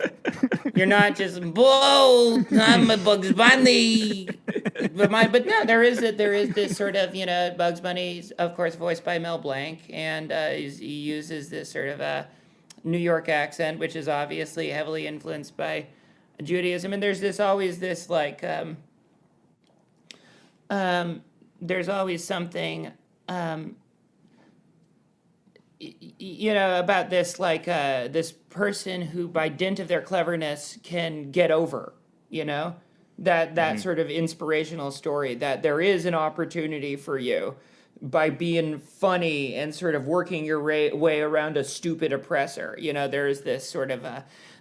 You're not just whoa, I'm a Bugs Bunny. But no, there is this sort of Bugs Bunny, of course, voiced by Mel Blanc, and he uses this sort of New York accent, which is obviously heavily influenced by Judaism, and there's always this like there's always something about this like this person who by dint of their cleverness can get over that sort of inspirational story that there is an opportunity for you by being funny and sort of working your way around a stupid oppressor. There's this sort of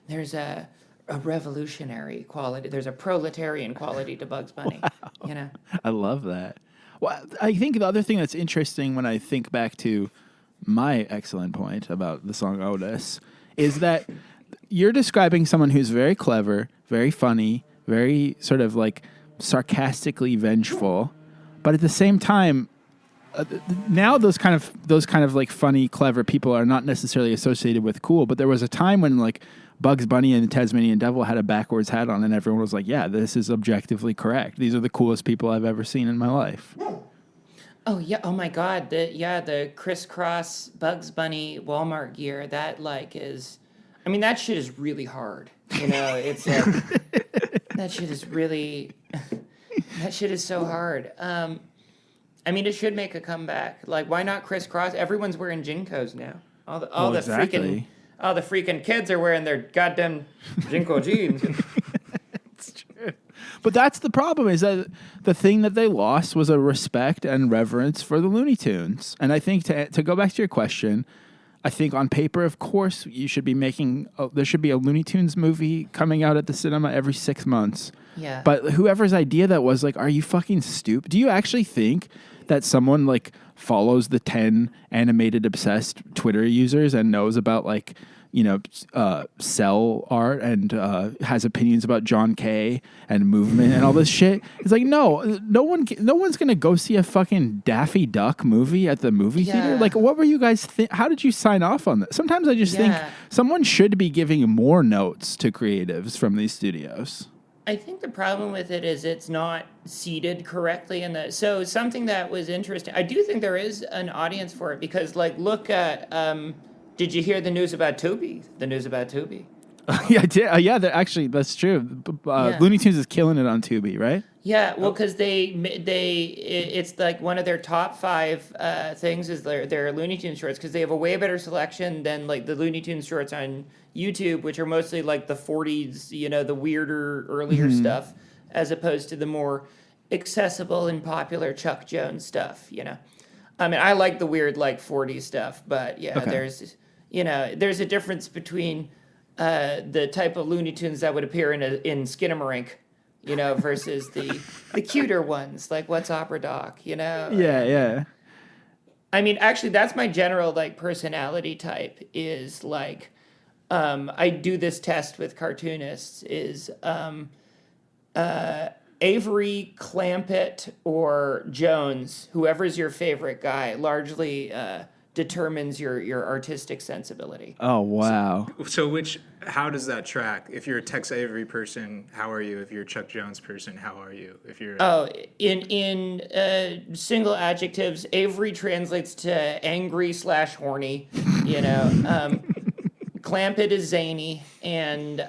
there's a revolutionary quality. There's a proletarian quality to Bugs Bunny. Wow. I love that. Well, I think the other thing that's interesting when I think back to my excellent point about the song Otis is that you're describing someone who's very clever, very funny, very sort of like sarcastically vengeful, but at the same time, now those kind of like funny, clever people are not necessarily associated with cool. But there was a time when like Bugs Bunny and the Tasmanian Devil had a backwards hat on, and everyone was like, "Yeah, this is objectively correct. These are the coolest people I've ever seen in my life." Oh yeah! Oh my God! The crisscross Bugs Bunny Walmart gear that like is, I mean that shit is really hard. It's like that shit is really, that shit is so hard. I mean, it should make a comeback. Like, why not crisscross? Everyone's wearing Jinkos now. All the freaking kids are wearing their goddamn Jinko jeans. It's true. But that's the problem, is that the thing that they lost was a respect and reverence for the Looney Tunes. And I think to go back to your question, I think on paper, of course, you should be there should be a Looney Tunes movie coming out at the cinema every 6 months. Yeah. But whoever's idea that was, like, are you fucking stupid? Do you actually think that someone like follows the 10 animated obsessed Twitter users and knows about like, cell art and has opinions about John Kay and movement and all this shit? It's like, no one's gonna go see a fucking Daffy Duck movie at the movie theater. Like, what were you guys how did you sign off on that? Sometimes I just think someone should be giving more notes to creatives from these studios. I think the problem with it is it's not seated correctly so something that was interesting. I do think there is an audience for it because, like, look at. Did you hear the news about Tubi? Yeah, I did. Yeah, that's true. Looney Tunes is killing it on Tubi, right? Yeah, well, because it's like one of their top 5 things is their Looney Tunes shorts, because they have a way better selection than like the Looney Tunes shorts on YouTube, which are mostly like the 40s, the weirder, earlier stuff, as opposed to the more accessible and popular Chuck Jones stuff. I mean, I like the weird like 40s stuff, but there's a difference between the type of Looney Tunes that would appear in Skinamarink, versus the cuter ones, like What's Opera Doc, Yeah. I mean, actually, that's my general like personality type is like, I do this test with cartoonists is Avery, Clampett, or Jones, whoever's your favorite guy, largely determines your artistic sensibility. Oh, wow. So how does that track? If you're a Tex Avery person, how are you? If you're a Chuck Jones person, how are you? If you're in single adjectives, Avery translates to angry/horny. Clampett is zany, and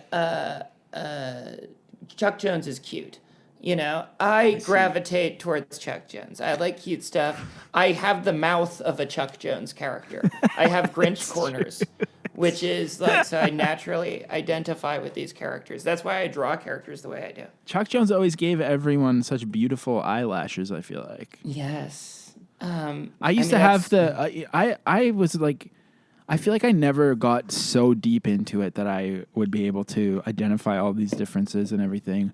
Chuck Jones is cute. I gravitate towards Chuck Jones. I like cute stuff. I have the mouth of a Chuck Jones character. I have Grinch corners, which is like, so I naturally identify with these characters. That's why I draw characters the way I do. Chuck Jones always gave everyone such beautiful eyelashes, I feel like. Yes. I used to have I was like, I feel like I never got so deep into it that I would be able to identify all these differences and everything.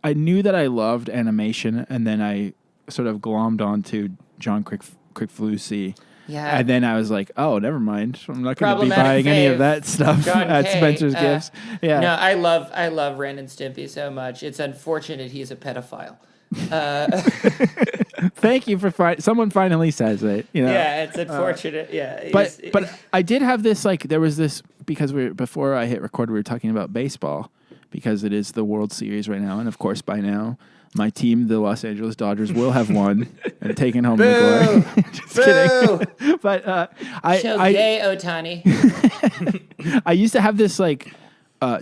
I knew that I loved animation, and then I sort of glommed onto John Crickflusy Yeah. And then I was like, oh, never mind. I'm not going to be Problematic buying any of fave, that stuff John at K. Spencer's Gifts. Yeah. No, I love Ren and Stimpy so much. It's unfortunate he's a pedophile. Thank you for someone finally says it. You know? Yeah, it's unfortunate. Yeah, But I did have this, like, there was this, because before I hit record, we were talking about baseball, because it is the World Series right now. And of course, by now, my team, the Los Angeles Dodgers, will have won and taken home the glory. Just kidding. But gay Ohtani. I used to have this, like,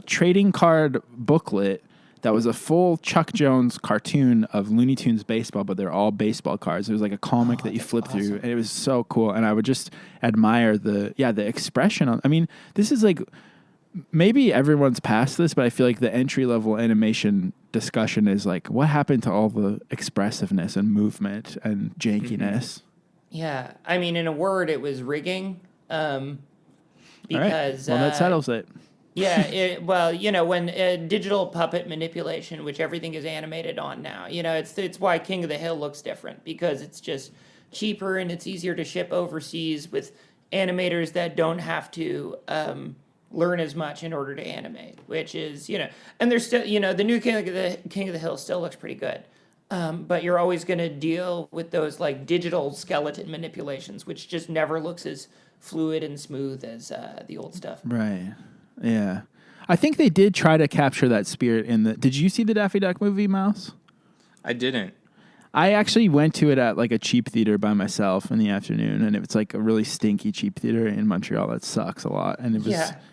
trading card booklet that was a full Chuck Jones cartoon of Looney Tunes baseball, but they're all baseball cards. It was like a comic that you flip through, and it was so cool. And I would just admire the expression on. I mean, this is like, maybe everyone's past this, but I feel like the entry level animation discussion is like, what happened to all the expressiveness and movement and jankiness? Mm-hmm. Yeah, I mean, in a word, it was rigging. Because well, that settles it. Yeah, when digital puppet manipulation, which everything is animated on now, it's why King of the Hill looks different, because it's just cheaper and it's easier to ship overseas with animators that don't have to learn as much in order to animate, which is, and there's still, the new King of the Hill still looks pretty good. But you're always going to deal with those like digital skeleton manipulations, which just never looks as fluid and smooth as the old stuff. Right. Yeah. I think they did try to capture that spirit in the... Did you see the Daffy Duck movie, Mouse? I didn't. I actually went to it at like a cheap theater by myself in the afternoon, and it was like a really stinky cheap theater in Montreal that sucks a lot. And it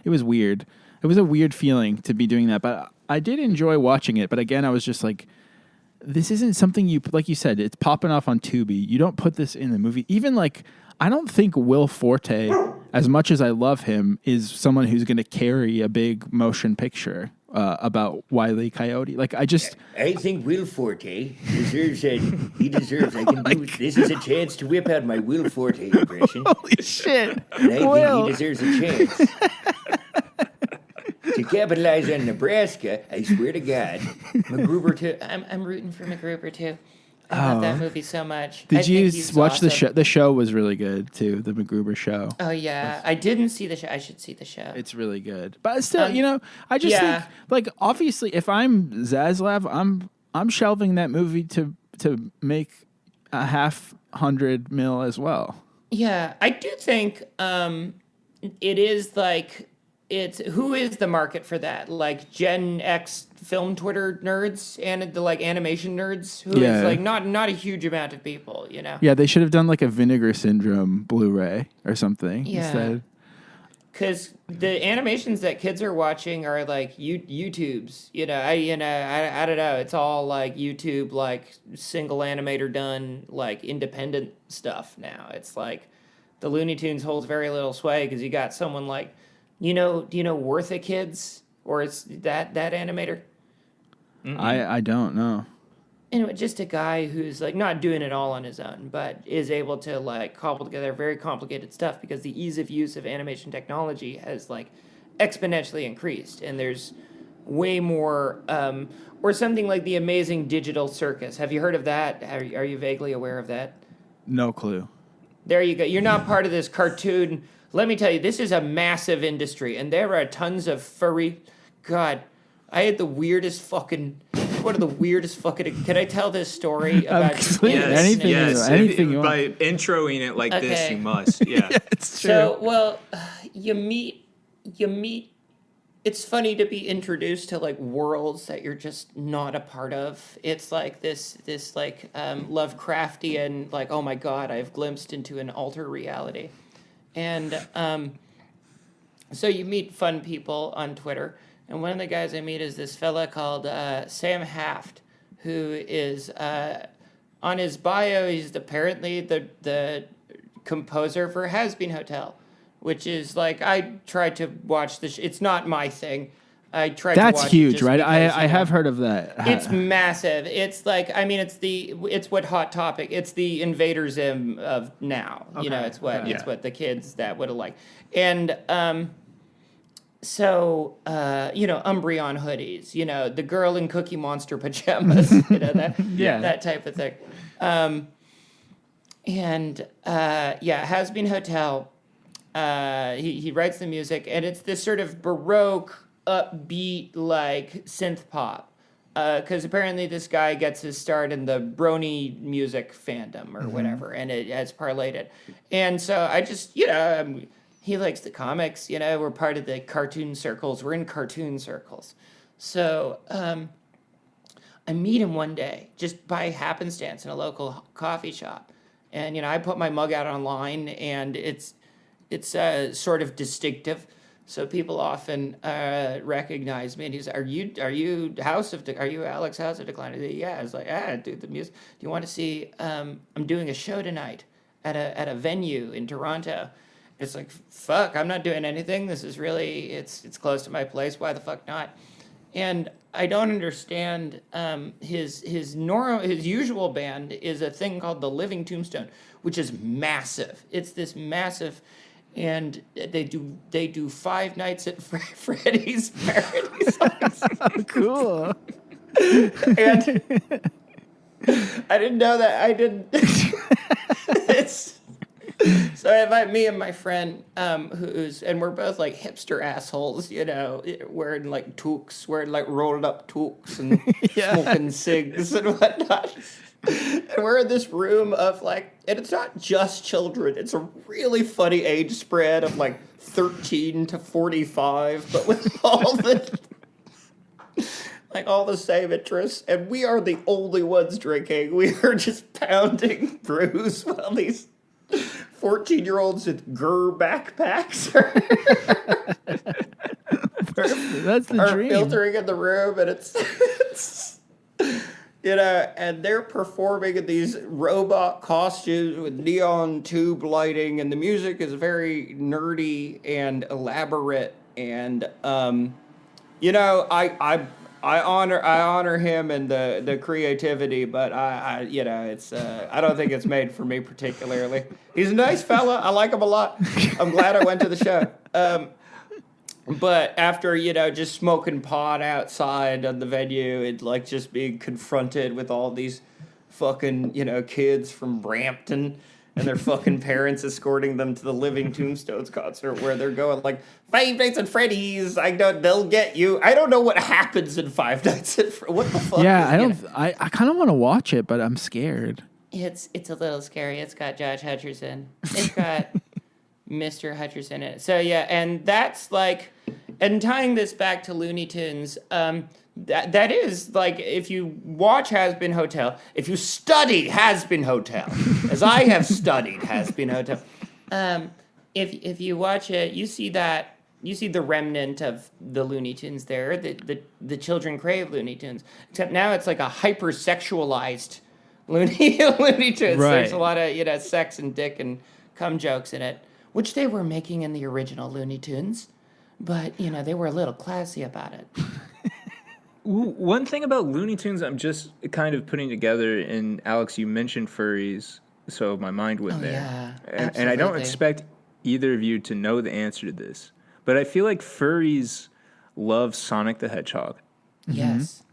was weird. It was a weird feeling to be doing that, but I did enjoy watching it. But again, I was just like, this isn't something you... Like you said, it's popping off on Tubi. You don't put this in the movie. Even like... I don't think Will Forte, as much as I love him, is someone who's going to carry a big motion picture about Wile E. Coyote. Like, I think Will Forte deserves it. He deserves. I can do. This is a chance to whip out my Will Forte impression. Holy shit! And I think he deserves a chance to capitalize on Nebraska. I swear to God. MacGruber too. I'm rooting for MacGruber too. I love that movie so much. Did you watch the show? The show was really good too. The MacGruber show. Oh yeah, I didn't see the show. I should see the show. It's really good, but still, I just think, like, obviously, if I'm Zaslav, I'm shelving that movie to make $500 million as well. Yeah, I do think it is like. Who is the market for that? Like Gen X film Twitter nerds and the like animation nerds who is like not a huge amount of people, Yeah, they should have done like a Vinegar Syndrome Blu-ray or something instead. Because the animations that kids are watching are like YouTubes. I don't know. It's all like YouTube, like single animator done, like independent stuff now. It's like the Looney Tunes holds very little sway because you got someone like. Do you know Wortha Kids, or it's that animator? I don't know. Anyway, just a guy who's like not doing it all on his own, but is able to like cobble together very complicated stuff because the ease of use of animation technology has like exponentially increased, and there's way more. Or something like the Amazing Digital Circus. Have you heard of that? Are you vaguely aware of that? No clue. There you go. You're not part of this cartoon. Let me tell you, this is a massive industry, and there are tons of furry. God, I had the weirdest fucking. One of the weirdest fucking. Can I tell this story about anything you want? By introing it like this, you must. Yeah, it's true. So, well, you meet. It's funny to be introduced to like worlds that you're just not a part of. It's like this like Lovecraftian, like, oh my God, I've glimpsed into an alter reality. And so you meet fun people on Twitter. And one of the guys I meet is this fella called Sam Haft, who is, on his bio, he's apparently the composer for Has Been Hotel, which is like, I tried to watch this. It's not my thing. I tried to watch That's huge, it just right? because, I have heard of that. It's massive. It's like, I mean, it's what Hot Topic, it's the Invader Zim of now. Okay. It's what the kids that would have liked. And so Umbreon hoodies, the girl in Cookie Monster pajamas, that type of thing. And Has Been Hotel. He writes the music, and it's this sort of Baroque, upbeat, like synth pop. Because apparently this guy gets his start in the Brony music fandom or whatever, and it has parlayed it. And so I just, he likes the comics. We're part of the cartoon circles. We're in cartoon circles. So I meet him one day just by happenstance in a local coffee shop. And, I put my mug out online, and it's sort of distinctive. So people often recognize me, and he's, are you are you Alex House of Decline? Yeah, I was like, dude, the music. Do you want to see? I'm doing a show tonight at a venue in Toronto. It's like, fuck, I'm not doing anything. This is really, it's close to my place. Why the fuck not? And I don't understand. His usual band is a thing called the Living Tombstone, which is massive. It's this massive. And they do 5 nights at Freddy's parody songs. Cool. And I didn't know that. I didn't. So I invite me and my friend, and we're both like hipster assholes, wearing like toques, wearing like rolled up toques and smoking cigs and whatnot. And we're in this room of like, and it's not just children. It's a really funny age spread of like 13 to 45, but with all the same interests. And we are the only ones drinking. We are just pounding brews while these 14-year-olds with Gur backpacks That's the are dream. filtering in the room, and it's and they're performing in these robot costumes with neon tube lighting, and the music is very nerdy and elaborate, and I honor him and the creativity, but I don't think it's made for me particularly. He's a nice fella. I like him a lot. I'm glad I went to the show. But after, just smoking pot outside of the venue and like just being confronted with all these fucking, kids from Brampton and their fucking parents escorting them to the Living Tombstones concert where they're going like, 5 Nights at Freddy's, they'll get you. I don't know what happens in 5 Nights at Freddy's. What the fuck? Yeah, I kind of want to watch it, but I'm scared. It's a little scary. It's got Josh Hutcherson. It's got Mr. Hutcherson in it. So yeah, and that's like, and tying this back to Looney Tunes, that is like, if you watch Has Been Hotel, if you study Has Been Hotel, as I have studied Has Been Hotel, if you watch it, you see the remnant of the Looney Tunes there. The children crave Looney Tunes, except now it's like a hypersexualized Looney Tunes. Right. There's a lot of sex and dick and cum jokes in it, which they were making in the original Looney Tunes, but they were a little classy about it. One thing about Looney Tunes I'm just kind of putting together, and Alex, you mentioned furries, so my mind went there. Yeah, and I don't expect either of you to know the answer to this, but I feel like furries love Sonic the Hedgehog. Yes.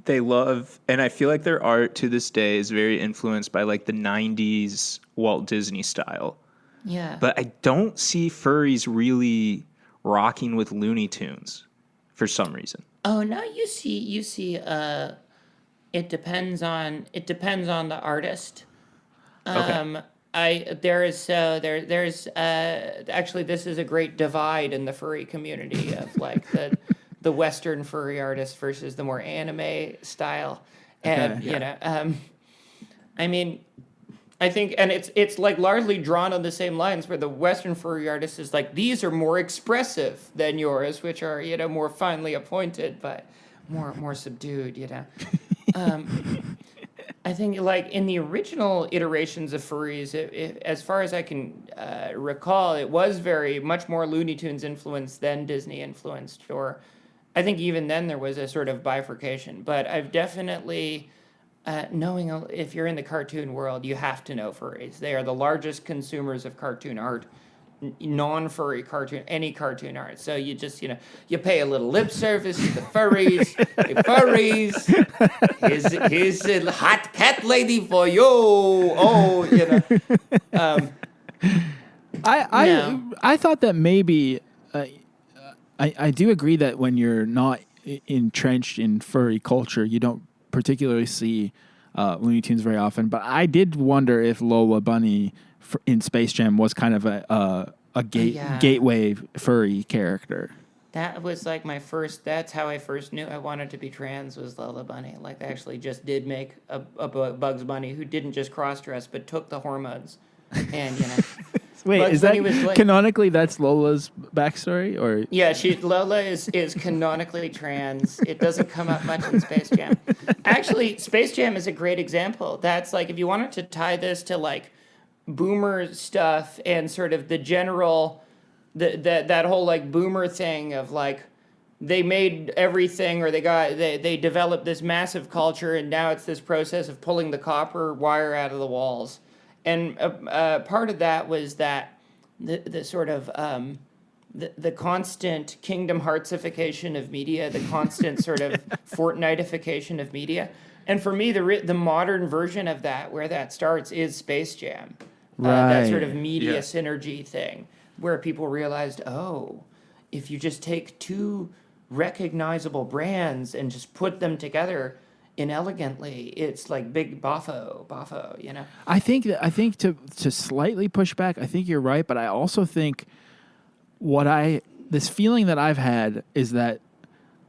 They love, and I feel like their art to this day is very influenced by like the 90s Walt Disney style. Yeah. But I don't see furries really rocking with Looney Tunes for some reason. Oh no, you see it depends on the artist. Okay. There's actually, this is a great divide in the furry community of like the Western furry artist versus the more anime style. And I mean, I think, and it's like largely drawn on the same lines, where the Western furry artist is like, these are more expressive than yours, which are more finely appointed, but more subdued. I think like in the original iterations of furries, as far as I can recall, it was very much more Looney Tunes influenced than Disney influenced, or I think even then there was a sort of bifurcation. But I've definitely. Knowing if you're in the cartoon world, you have to know furries. They are the largest consumers of cartoon art, non-furry cartoon, any cartoon art. So you just, you pay a little lip service to the furries. Hey, furries, here's a hot cat lady for you. Oh, I thought that maybe I do agree that when you're not entrenched in furry culture, you don't particularly see Looney Tunes very often. But I did wonder if Lola Bunny in Space Jam was kind of a gateway furry character. That was like that's how I first knew I wanted to be trans, was Lola Bunny. Like, they actually just did make a Bugs Bunny who didn't just cross-dress, but took the hormones. And, Wait, Bugs is that Bunny canonically that's Lola's backstory? Or yeah, Lola is canonically trans. It doesn't come up much in Space Jam. Actually, Space Jam is a great example. That's like, if you wanted to tie this to like boomer stuff and sort of the general, that whole like boomer thing of like, they made everything, or they developed this massive culture, and now it's this process of pulling the copper wire out of the walls. And part of that was that the sort of the constant Kingdom Heartsification of media, the constant sort of Fortniteification of media. And for me, the modern version of that, where that starts, is Space Jam. That sort of media synergy thing, where people realized, if you just take two recognizable brands and just put them together inelegantly, it's like big boffo, I think to slightly push back, I think you're right, but I also think this feeling that I've had is that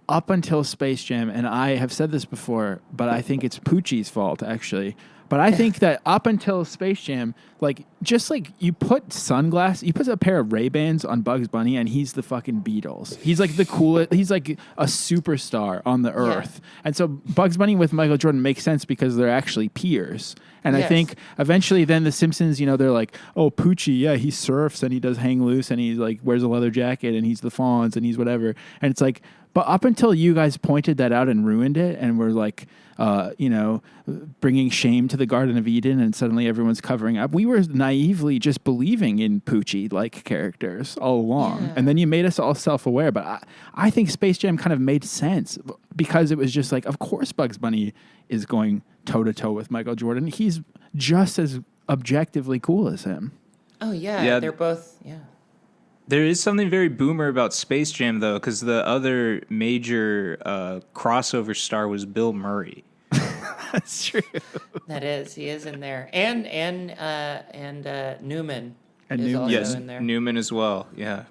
up until Space Jam, and I have said this before, but I think it's Poochie's fault actually. But I think that up until Space Jam, you put a pair of Ray-Bans on Bugs Bunny, and he's the fucking Beatles. He's like the coolest. He's like a superstar on the earth. Yeah. And so Bugs Bunny with Michael Jordan makes sense because they're actually peers. And I think eventually then the Simpsons, they're like, oh, Poochie, yeah, he surfs and he does hang loose and he like wears a leather jacket and he's the Fonz and he's whatever. And it's like, but up until you guys pointed that out and ruined it and were like, bringing shame to the Garden of Eden, and suddenly everyone's covering up. We were naively just believing in Poochie-like characters all along. And then you made us all self-aware. But I think Space Jam kind of made sense because it was just like, of course Bugs Bunny is going toe-to-toe with Michael Jordan. He's just as objectively cool as him. Oh, yeah. They're both, There is something very boomer about Space Jam, though, because the other major crossover star was Bill Murray. That's true. That is. He is in there. And Newman is also in there. Newman as well, yeah.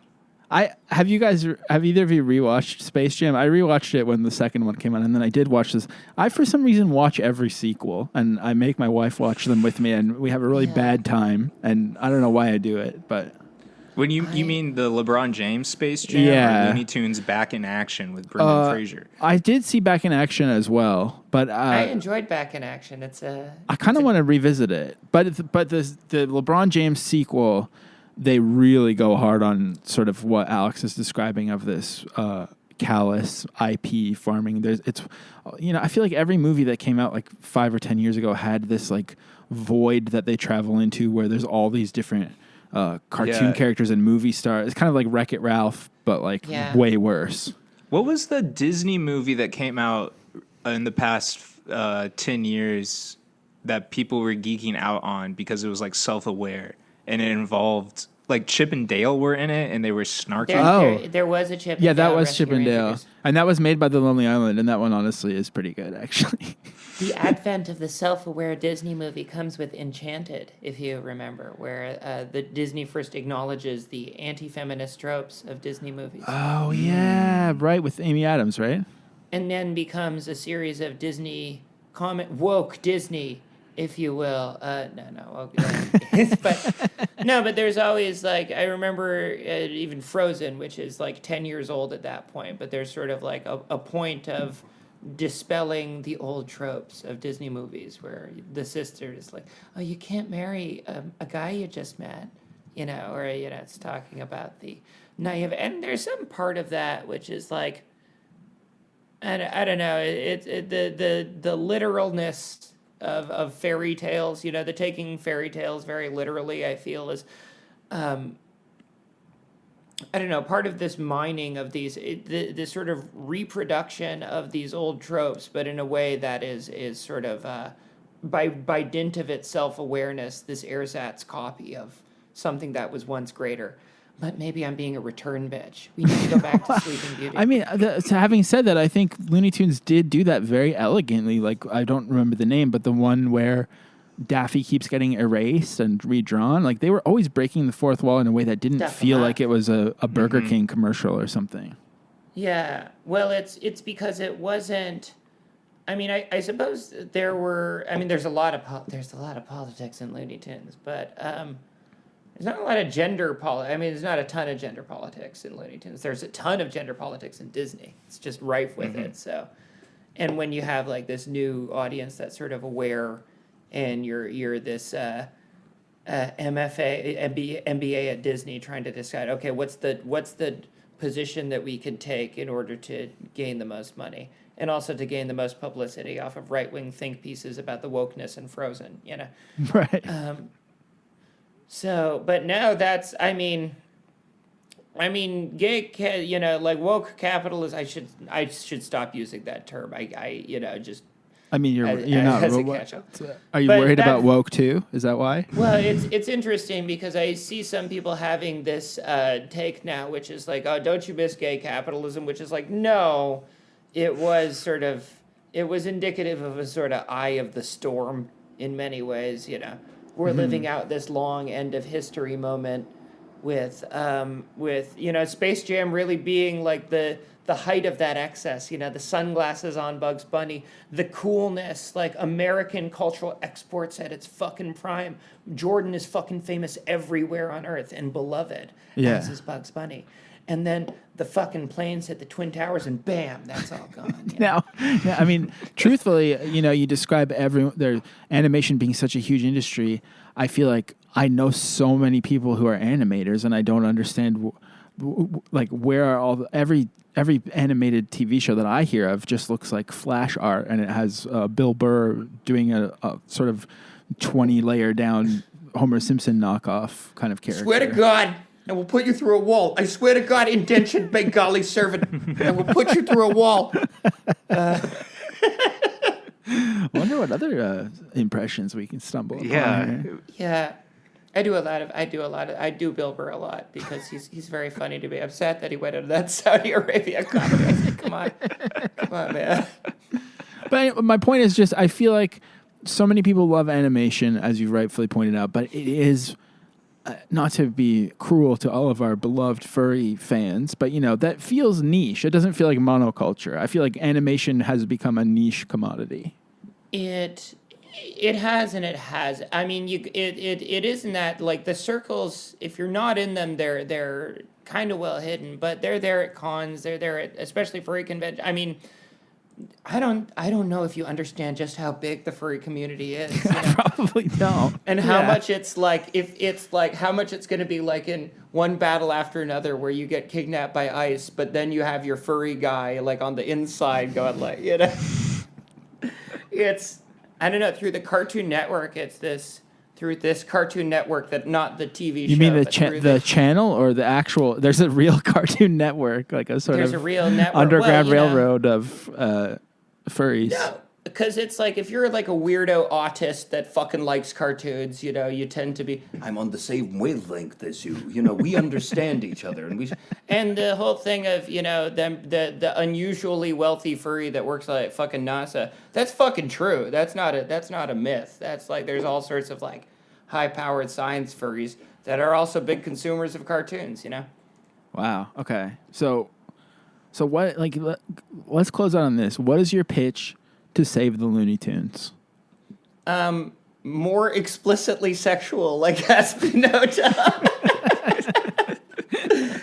Have either of you rewatched Space Jam? I rewatched it when the second one came out, and then I did watch this. I, for some reason, watch every sequel, and I make my wife watch them with me, and we have a really bad time, and I don't know why I do it, but... When you mean the LeBron James Space Jam or Looney Tunes Back in Action with Brendan Fraser? I did see Back in Action as well, but I enjoyed Back in Action. I kind of want to revisit it, but the LeBron James sequel, they really go hard on sort of what Alex is describing of this callous IP farming. I feel like every movie that came out like 5 or 10 years ago had this like void that they travel into where there's all these different cartoon characters and movie stars. It's kind of like Wreck-It Ralph, but way worse. What was the Disney movie that came out in the past 10 years that people were geeking out on because it was like self-aware and it involved like Chip and Dale were in it and they were snarky? There was a Chip and Dale. Yeah, that was Rescue Chip and Dale. Rangers. And that was made by the Lonely Island, and that one honestly is pretty good, actually. The advent of the self-aware Disney movie comes with Enchanted, if you remember, where the Disney first acknowledges the anti-feminist tropes of Disney movies. Oh, yeah, right, with Amy Adams, right? And then becomes a series of Disney woke Disney, if you will. But there's always like, I remember even Frozen, which is like 10 years old at that point, but there's sort of like a point of dispelling the old tropes of Disney movies where the sister is like, oh, you can't marry a guy you just met, it's talking about the naive. And there's some part of that which is like, I don't know, the literalness of fairy tales, the taking fairy tales very literally, I feel is I don't know, part of this mining of these, this sort of reproduction of these old tropes, but in a way that is sort of, by dint of its self-awareness, this ersatz copy of something that was once greater. But maybe I'm being a return bitch. We need to go back to Sleeping Beauty. I mean, so having said that, I think Looney Tunes did do that very elegantly. Like, I don't remember the name, but the one where Daffy keeps getting erased and redrawn. Like, they were always breaking the fourth wall in a way that didn't feel like it was a Burger King commercial or something. Yeah. Well, it's because it wasn't. I mean, I suppose there were. I mean, there's a lot of politics in Looney Tunes, but there's not a lot of gender I mean, there's not a ton of gender politics in Looney Tunes. There's a ton of gender politics in Disney. It's just rife with it. So, and when you have like this new audience that's sort of aware, and you're this MBA at Disney trying to decide, okay, what's the position that we can take in order to gain the most money, and also to gain the most publicity off of right-wing think pieces about the wokeness and Frozen, you know? Right. So, but now that's, I mean, gay, you know, like woke capitalism. I should stop using that term. I you know, just. I mean, you're not. As a catch-all. Are you worried about woke too? Is that why? Well, it's interesting because I see some people having this take now, which is like, oh, don't you miss gay capitalism? Which is like, no, it was indicative of a sort of eye of the storm in many ways. You know, we're living out this long end of history moment with you know, Space Jam really being like the height of that excess, you know, the sunglasses on Bugs Bunny, the coolness, like American cultural exports at its fucking prime. Jordan is fucking famous everywhere on Earth and beloved, as is Bugs Bunny. And then the fucking planes hit the Twin Towers and bam, that's all gone. You know? Now, I mean, truthfully, you know, you describe their animation being such a huge industry. I feel like I know so many people who are animators, and I don't understand like where are every animated TV show that I hear of just looks like flash art, and it has Bill Burr doing a sort of 20-layer down Homer Simpson knockoff kind of character. Swear to God, I will put you through a wall. I swear to God, indentured Bengali servant, I will put you through a wall. I wonder what other impressions we can stumble upon. Here. Yeah. I do Bill Burr a lot because he's very funny to me. Upset that he went into that Saudi Arabia comedy. I said, come on, man. But my point is just, I feel like so many people love animation, as you rightfully pointed out, but it is not to be cruel to all of our beloved furry fans, but you know, that feels niche. It doesn't feel like monoculture. I feel like animation has become a niche commodity. It has and it has. I mean, it isn't that like the circles. If you're not in them, they're kind of well hidden. But they're there at cons. They're there at especially furry convention. I mean, I don't know if you understand just how big the furry community is. You know? I probably don't. And how much it's like, if it's like how much it's going to be like in one battle after another, where you get kidnapped by ICE, but then you have your furry guy like on the inside going like, you know, it's. I don't know, through the Cartoon Network, through this Cartoon Network, that not the TV show. You mean the channel or the actual, there's a real Cartoon Network, like a sort of a real network. Underground Railroad of furries. No, because it's like, if you're like a weirdo autist that fucking likes cartoons, you know, you tend to be, I'm on the same wavelength as you, you know, we understand each other. And the whole thing of, you know, the unusually wealthy furry that works at fucking NASA, that's fucking true. That's not a myth. That's like, there's all sorts of like high-powered science furries that are also big consumers of cartoons, you know? Wow. Okay. So what, like, let's close out on this. What is your pitch to save the Looney Tunes? More explicitly sexual, like Aspinota.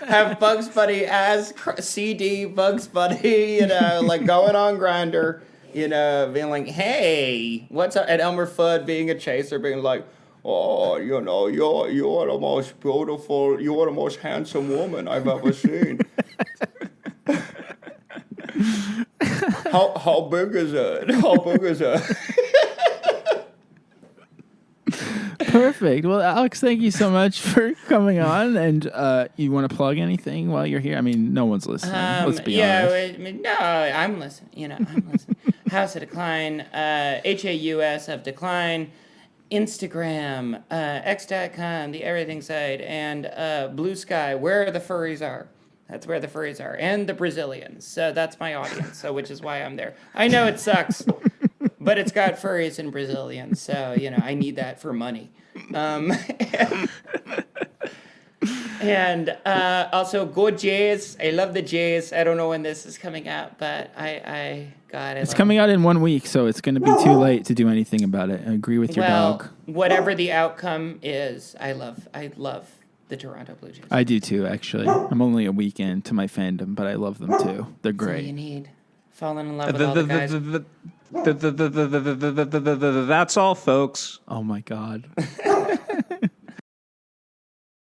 Have Bugs Bunny as CD Bugs Bunny, you know, like going on Grindr, you know, being like, hey, what's up? And Elmer Fudd being a chaser, being like, oh, you know, you're the most beautiful, you're the most handsome woman I've ever seen. How big is it? How big is it? Perfect. Well, Alex, thank you so much for coming on. And you want to plug anything while you're here? I mean, no one's listening. Let's be honest. No, I'm listening. I'm listening. House of Decline, HAUS of Decline, Instagram, X.com, the everything site, and Blue Sky, where the furries are. That's where the furries are, and the Brazilians. So that's my audience. So which is why I'm there. I know it sucks, but it's got furries and Brazilians. So I need that for money. And also go Jays. I love the Jays. I don't know when this is coming out, but I got it. It's coming out in 1 week, so it's going to be too late to do anything about it. I agree with your dog. Whatever the outcome is, I love the Toronto Blue Jays. I do too, actually. I'm only a week into my fandom, but I love them too. They're great. That's all you need. Falling in love with all the guys. That's all, folks. Oh my God.